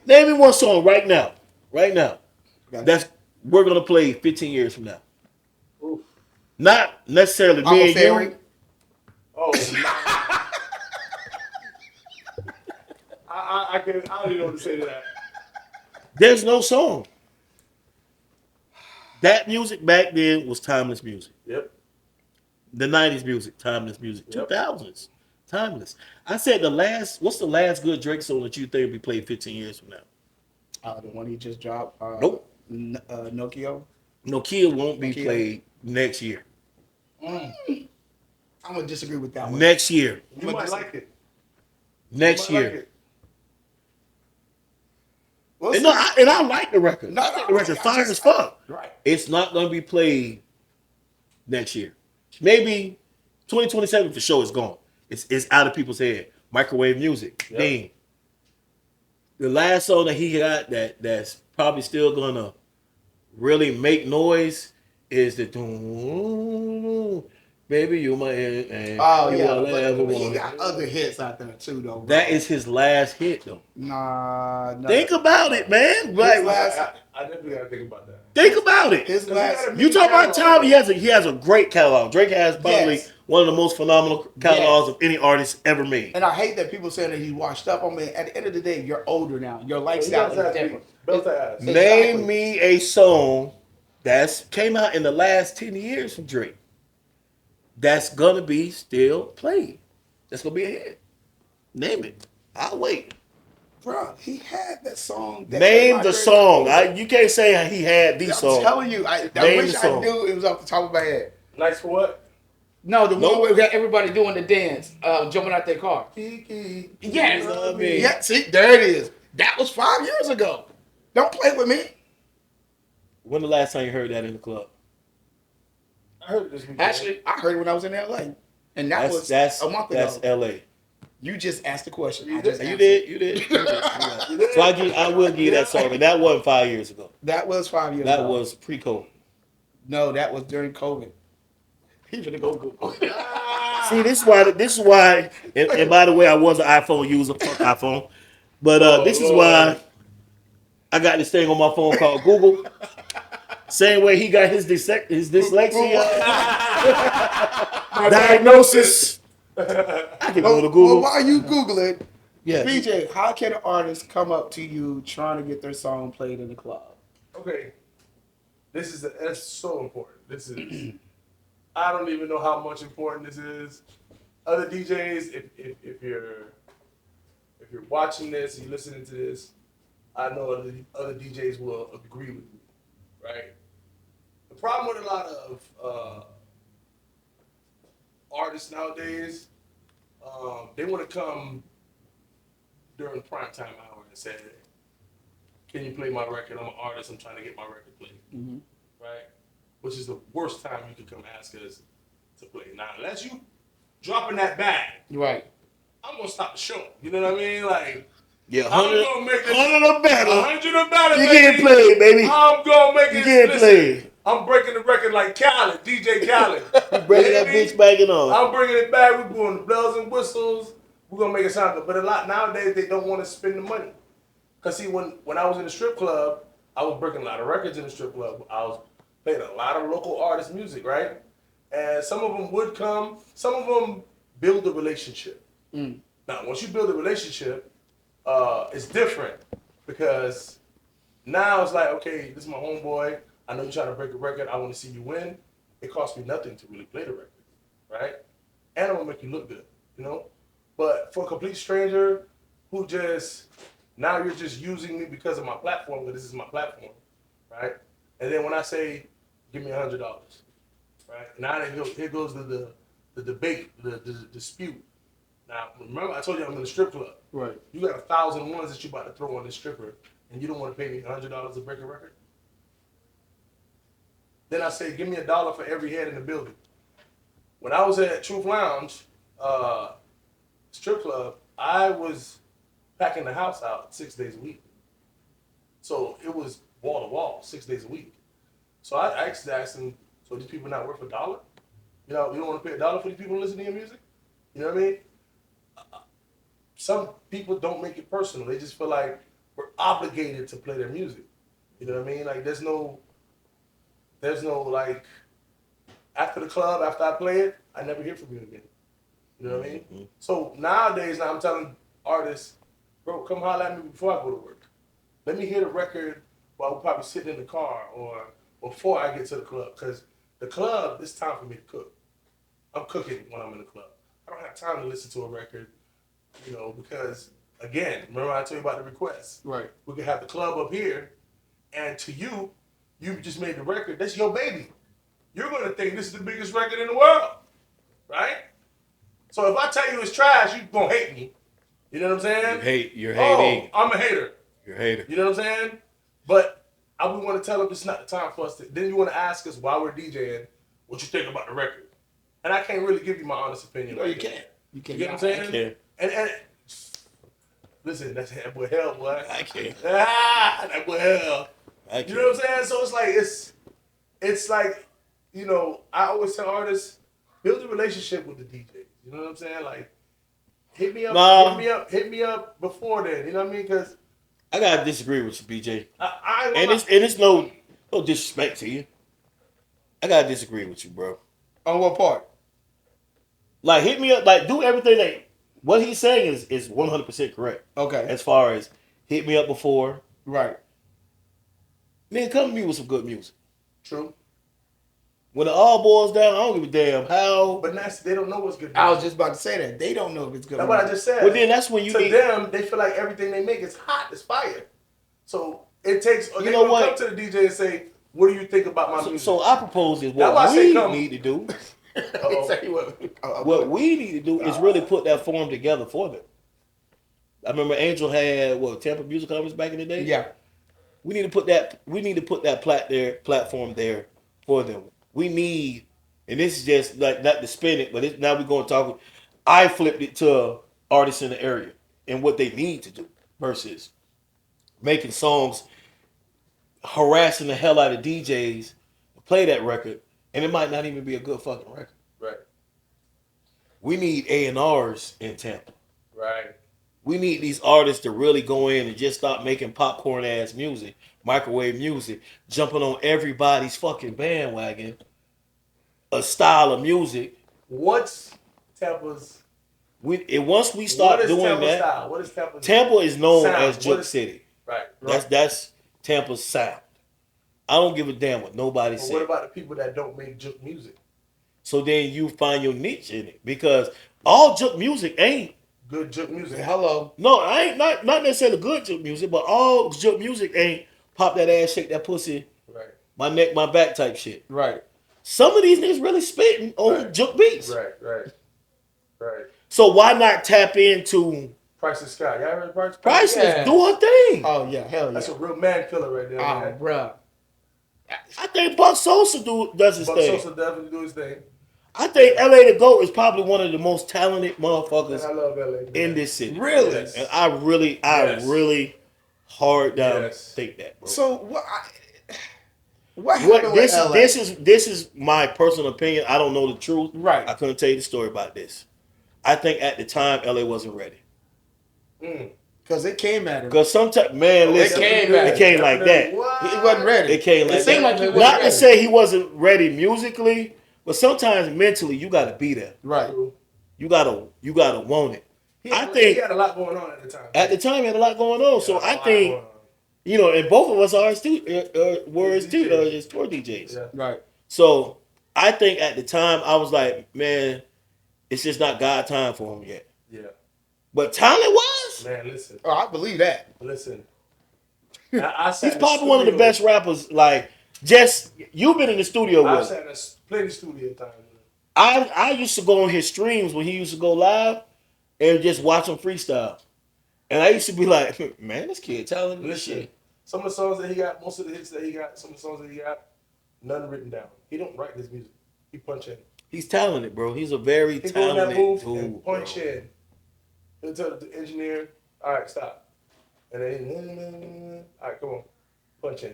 Name me one song right now. Right now. That's we're gonna play 15 years from now. Oof. Not necessarily I'm me a and fairy. you. Oh. I don't even know what to say to that. There's no song. That music back then was timeless music. Yep. The 90s music, timeless music. Yep. 2000s, timeless. I said what's the last good Drake song that you think will be played 15 years from now? The one he just dropped. Nope. Nokia. Nokia won't be Nokia. played next year. I'm gonna disagree with that one. Next year. You might like it. Next You might year. like it. We'll And, see. I like the record. No, I think the no, record's I fire just- as fuck. Right. It's not going to be played next year. Maybe 2027 for sure is gone. It's out of people's head. Microwave music. Yep. Ding. The last song that he got that's probably still going to really make noise is the Baby, you my and Oh you yeah, all I ever but he want. got other hits out there too, though. Bro. That is his last hit though. Nah. Think about it, man. Like, I definitely gotta think about that. think about it. His he last. got a You talk about catalog. time. He has a great catalog. Drake has probably Yes. one of the most phenomenal catalogs of any artist ever made. And I hate that people saying that he's washed up. I mean, at the end of the day, you're older now. Your lifestyle is different. Belt to ass. Exactly. Name me a song that's came out in the last 10 years from Drake that's gonna be still played. That's gonna be a hit. Name it. I'll wait. Bro, he had that song. That Name the song. You can't say he had the I'm song. telling you, I Name wish the I song. knew it was off the top of my head. Nice for what? No, the Nope. one where we got everybody doing the dance, jumping out their car. Kiki. Yes. Love me. Yeah, see, there it is. That was 5 years ago. Don't play with me. When the last time you heard that in the club? I heard this weekend. Actually, I heard it when I was in LA. And that was a month ago. That's LA. You just asked the question. I You just did. answered. You did. So I will give you that song, and that wasn't 5 years ago. That was 5 years That ago. was pre-COVID. No, that was during COVID. He finna go Google. See, this is why. And by the way, I was an iPhone user, fuck iPhone. But this is why I got this thing on my phone called Google. Same way he got his dyslexia diagnosis. I can go to Well, Google. while you Google it, Yeah. BJ, how can an artist come up to you trying to get their song played in the club? Okay, that's so important. This is I don't even know how much important this is. Other DJs, if you're watching this, and you're listening to this, I know other DJs will agree with me, right? The problem with a lot of artists nowadays, they want to come during prime time hour and say, "Can you play my record? I'm an artist. I'm trying to get my record played." Mm-hmm. Right? Which is the worst time you could come ask us to play. Now, unless you dropping that bag, Right. I'm gonna stop the show. You know what I mean? Like, Yeah, I'm gonna make this 100 or better. 100 or better. You baby. getting played, baby. I'm gonna make You it. getting Listen, played. I'm breaking the record like Khaled, DJ Khaled. Breaking that bitch banging on. I'm bringing it back. We're doing the bells and whistles. We're gonna make it sound good. But a lot nowadays they don't want to spend the money. Cause see, when I was in the strip club, I was breaking a lot of records in the strip club. I was playing a lot of local artist music, right? And some of them would come. Some of them build a relationship. Mm. Now, once you build a relationship, it's different because now it's like, okay, this is my homeboy. I know you're trying to break a record. I want to see you win. It costs me nothing to really play the record, right? And I'm gonna make you look good, you know. But for a complete stranger who just now you're just using me because of my platform, because this is my platform, right? And then when I say, give me $100, right? Now here goes the debate, the dispute. Now remember, I told you I'm in the strip club. Right. You got 1,000 ones that you about to throw on this stripper, and you don't want to pay me $100 to break a record. Then I say, give me $1 for every head in the building. When I was at Truth Lounge, strip club, I was packing the house out 6 days a week. So it was wall to wall, 6 days a week. So I actually asked them, so these people not worth $1? You know, you don't want to pay $1 for these people to listen to your music? You know what I mean? Some people don't make it personal. They just feel like we're obligated to play their music. You know what I mean? Like there's no like after the club, after I play it, I never hear from you again. You know what I mean? Mm-hmm. So nowadays, now I'm telling artists, bro, come holler at me before I go to work. Let me hear the record while we're probably sitting in the car or before I get to the club. Because the club, it's time for me to cook. I'm cooking when I'm in the club. I don't have time to listen to a record, you know, because, again, remember I told you about the requests? Right. We could have the club up here, and to you, you just made the record. That's your baby. You're going to think this is the biggest record in the world, right? So if I tell you it's trash, you're going to hate me. You know what I'm saying? You're hating. Oh, I'm a hater. You're a hater. You know what I'm saying? But I would want to tell them it's not the time for us to. Then you want to ask us while we're DJing what you think about the record. And I can't really give you my honest opinion. No, like you that. can't. You can't. You get what I'm saying? I can't. And listen, that's that boy hell, boy. I can't. That boy hell. I can't. You know what I'm saying? So it's like, you know, I always tell artists, build a relationship with the DJs. You know what I'm saying? Like, hit me up before then. You know what I mean? Because I gotta disagree with you, BJ. and it's no disrespect to you. I gotta disagree with you, bro. On what part? Like, hit me up. Like, do everything that what he's saying is 100% correct. Okay. As far as hit me up before, Right. man, come to me with some good music. True. When it all boils down, I don't give a damn how. But they don't know what's good. I was just about to say that. They don't know if it's good. That's what I just said. Well, then that's when you to need. them, they feel like everything they make is hot, it's fire. So it takes. You they know don't what? come to the DJ and say, "What do you think about my music?" So I propose is That's why I what say we come. need to do. Uh-oh. What we need to do is really put that form together for them. I remember Angel had Tampa Music Conference back in the day. Yeah. We need to put that platform there for them. We need, and this is just like not to spin it, but now we're going to talk. I flipped it to artists in the area and what they need to do versus making songs, harassing the hell out of DJs to play that record, and it might not even be a good fucking record. Right. We need A&Rs in Tampa. Right. We need these artists to really go in and just stop making popcorn ass music, microwave music, jumping on everybody's fucking bandwagon, a style of music. What's Tampa's? Once we What start is doing Tampa's that, style? What is Tampa's? Tampa is known sound? as What Juke is- City. Right. That's Tampa's sound. I don't give a damn what nobody But says. what about the people that don't make juke music? So then you find your niche in it, because all juke music ain't. Good juke music. Hello. No, I ain't not necessarily good juke music, but all juke music ain't pop that ass, shake that pussy, Right. my neck, my back type shit. Right. Some of these niggas really spitting on Right. juke beats. Right. So why not tap into Price is Sky. Y'all heard Price? Priceless? Yeah. Do her thing. Oh yeah, hell yeah. That's a real man killer right there, Oh, man. bruh. I think Buck Sosa does his Buck thing. Sosa definitely do his thing. I think LA the GOAT is probably one of the most talented And motherfuckers I love LA. in this city. Really? Yes. And I really hard down Yes. think that, bro. So what happened What with LA? this is my personal opinion. I don't know the truth. Right. I couldn't tell you the story about this. I think at the time LA wasn't ready. Because it came at him. Because sometimes, man, listen, came at it came like that. What? He wasn't ready. It came like It seemed that. like he wasn't Not to ready. say he wasn't ready musically, but sometimes mentally you got to be there. Right. You gotta want it. He I had, think- he had a lot going on at the time. At the time, he had a lot going on. So He had a I lot think, going on. you know, and both of us are his DJs. tour DJs. Yeah. Right. So I think at the time I was like, man, it's just not God time for him yet. Yeah. But talent was. Man, listen. Oh, I believe that. Listen. I sat He's in the probably one of the studio. best rappers. Like, just you've been in the studio I've with. sat in plenty studio time. I used to go on his streams when he used to go live and just watch him freestyle. And I used to be like, man, this kid talented as Listen, shit. some of the songs that he got, most of the hits that he got, some of the songs that he got, none written down. He don't write his music. He punch in. He's talented, bro. He's a very He go in that talented booth dude. and punch bro. in. He'll tell the engineer, all right, stop. And then, all right, come on, punch in.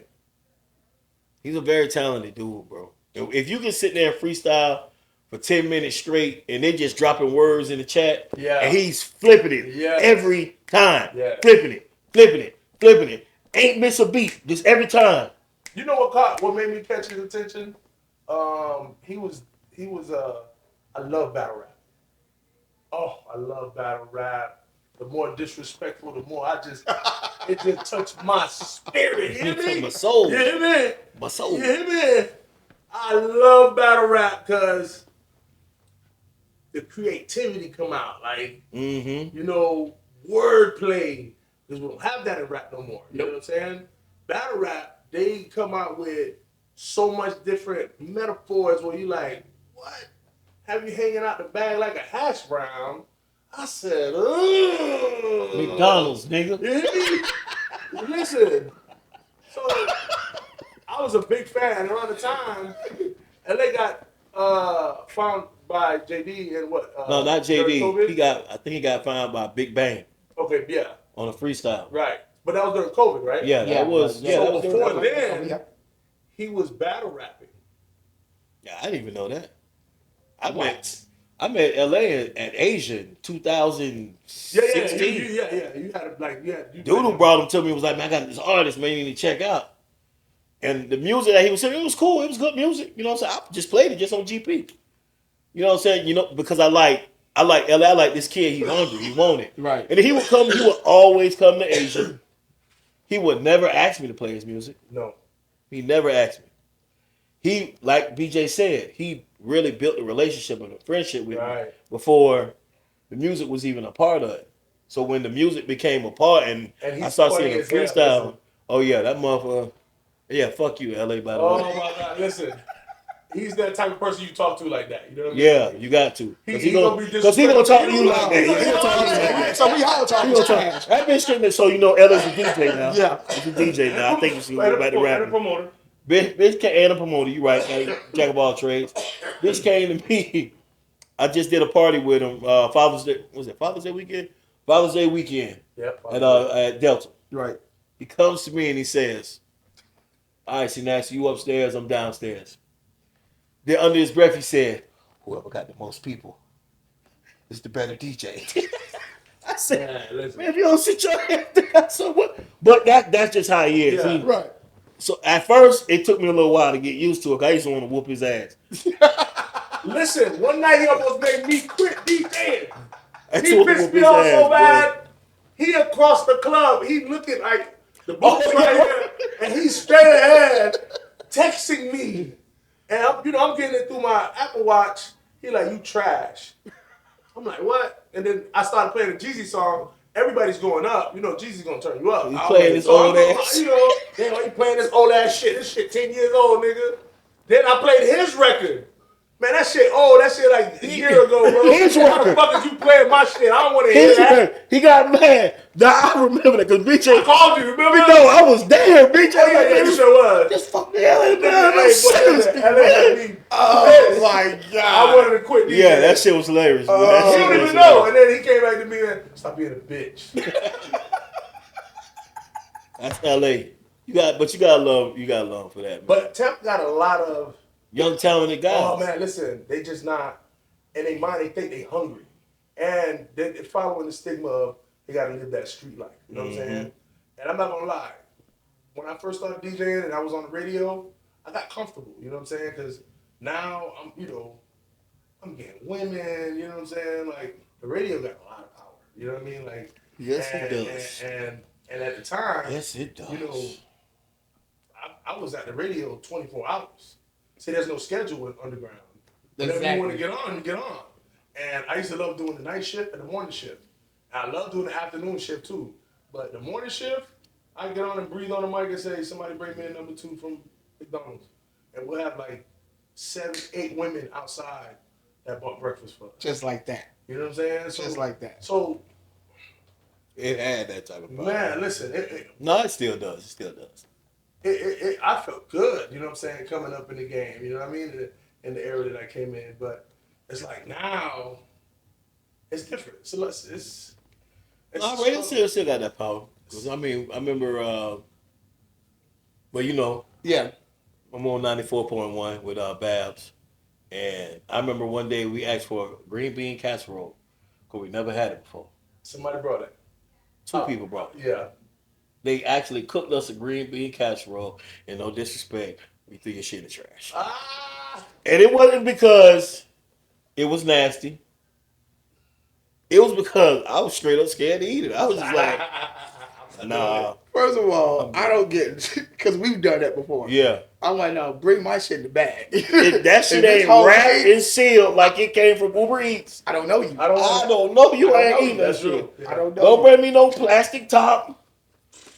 He's a very talented dude, bro. If you can sit there and freestyle for 10 minutes straight and they just dropping words in the chat, Yeah. and he's flipping it Yes. every time. Yeah. Flipping it. Ain't miss a beat, just every time. You know what made me catch his attention? He was I love battle rap. Oh, I love battle rap. The more disrespectful, the more it just touched my spirit. You hear me? My soul. You hear me? My soul. You hear me? I love battle rap because the creativity come out. Like, Mm-hmm. you know, wordplay. Because we don't have that in rap no more. You know what I'm saying? Battle rap, they come out with so much different metaphors where you like, what? Have you hanging out the bag like a hash brown? I said, ugh. McDonald's, nigga. You hear me? Listen. So I was a big fan around the time, and they got found by JD and what? No, not during JD. COVID? I think he got found by Big Bang Okay, yeah, on a freestyle. right. But that was during COVID, right? Yeah, that was. yeah, Yeah, that So was before during- then, he was battle rapping. Yeah, I didn't even know that. I met LA at Asia in 2016. Yeah. You had you Doodle brought him to me and was like, man, I got this artist, man, you need to check out. And the music that he was saying, it was cool. It was good music. You know what I'm saying? I just played it just on GP. You know what I'm saying? You know, because I like LA. I like this kid. He's hungry. He want it. Right. And then he would always come to Asia. He would never ask me to play his music. No. He never asked me. He, like BJ said, he really built a relationship and a friendship with me Right. before the music was even a part of it. So when the music became a part and And he's I started funny seeing a as hell, freestyle, listen. oh yeah, that motherfucker, yeah, fuck you, LA, by the Oh way. my God! Listen, he's that type of person you talk to like that. You know what I mean? Yeah, you got to. Because He he gonna gonna be talk to you disrespectful. like that. He Yeah, gonna talk to you like that. So we all He talking gonna trash. talk. That bitch straight, so you know LA's a DJ now. Yeah. He's a DJ now. I think you should And go back to a rapping. promoter. Bitch came and a promoter. You right? Jack of all trades. Bitch came to me. I just did a party with him. Father's Day. Was it Father's Day weekend? Father's Day weekend Yep. at Delta. Right. He comes to me and he says, "All right, Cnazte, you upstairs. I'm downstairs." Then under his breath he said, "Whoever got the most people is the better DJ." I I said, Yeah, listen. man, if you don't sit your head down, so what? But that's just how he is. Yeah. Right. So at first, it took me a little while to get used to it. 'Cause I used to want to whoop his ass. Listen, one night he almost made me quit DJing. I He used to pissed whoop me his off ass, so boy. bad. He across the club. He looking like the boots Oh, right yeah. here, and he's straight ahead texting me. And I'm getting it through my Apple Watch. He like, you trash. I'm like, what? And then I started playing a Jeezy song. Everybody's going up. You know, Jeezy's gonna turn you up. He I'm playing like, his so I'm old going, ass. you know, he playing this old ass shit. This shit 10 years old, nigga. Then I played his record. Man, that shit old. That shit like a year ago, bro. His How the record. fuck is you playing my shit? I don't want to hear that. He got mad. Nah, I remember that because BJ. I called you, remember? No, I was there. BJ. Oh, yeah, you sure was. Just fuck the hell out of Hey, Oh my God. I wanted to quit DJ. Yeah, that shit was hilarious. He don't even know. And then he came back to me and stop being a bitch. That's LA. You gotta love for that, man. But Temp got a lot of, Young talented guys. oh man, listen, they just not, in their mind, they think they hungry. And they're following the stigma of they gotta live that street life. You know what I'm saying? And I'm not gonna lie. When I first started DJing and I was on the radio, I got comfortable. You know what I'm saying? Because now I'm getting women. You know what I'm saying? Like the radio got a lot of power. You know what I mean? Like Yes, it does. And at the time, Yes, it does. You know, I was at the radio 24 hours. See, there's no schedule with underground. Whenever you want to get on, you get on. And I used to love doing the night shift and the morning shift. And I love doing the afternoon shift too. But the morning shift, I get on and breathe on the mic and say, somebody bring me a number 2 from McDonald's. And we'll have like 7, 8 women outside that bought breakfast for us. Just like that. You know what I'm saying? Just like that. So, It had that type of power. man, listen, No, it still does. It still does. I felt good, you know what I'm saying, coming up in the game, you know what I mean, in the era that I came in. But it's like now, it's different. So it's No, radio still got that power. 'Cause I mean, I remember, well, you know, Yeah. I'm on 94.1 with Babs. And I remember one day we asked for a green bean casserole because we never had it before. somebody brought it. Two people brought it. Yeah. They actually cooked us a green bean casserole, and no disrespect, we threw your shit in the trash. And it wasn't because it was nasty. It was because I was straight up scared to eat it. I was just like, nah. First of all, I don't get because we've done that before. Yeah. I'm like, no, bring my shit in the bag. That shit If it's ain't whole wrapped thing, and sealed like it came from Uber Eats. I don't know you. I don't know you I ain't don't know eating you. that That's shit. true. Yeah. I don't know. Don't you. bring me no plastic top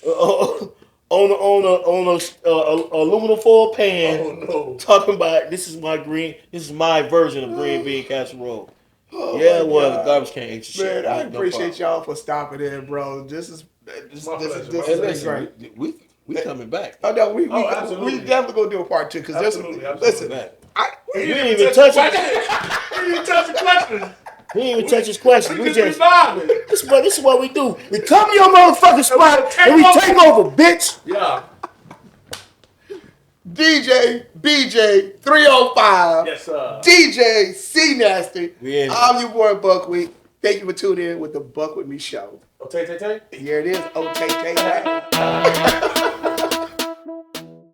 on a aluminum foil pan. Oh no. Talking about this is my version of green bean casserole. Oh Yeah, my well, the God. garbage can ain't your shit. Man, I No appreciate problem. y'all for stopping in, bro. This is My pleasure. Hey, is listen, great. we coming back. Oh no, we absolutely. definitely gonna do a part 2 because Absolutely, listen, Back. We We didn't even touch it. We didn't even touch the question. We didn't even touch his question. We just vibing. This is what we do. We come to your motherfucking spot take and we over. take over, bitch. Yeah. DJ BJ305, Yes, sir. DJ Cnazte. We in. I'm your boy Buck Wit. Thank you for tuning in with the Buck Wit Me show. Oh, take. Here it is. Oh, take.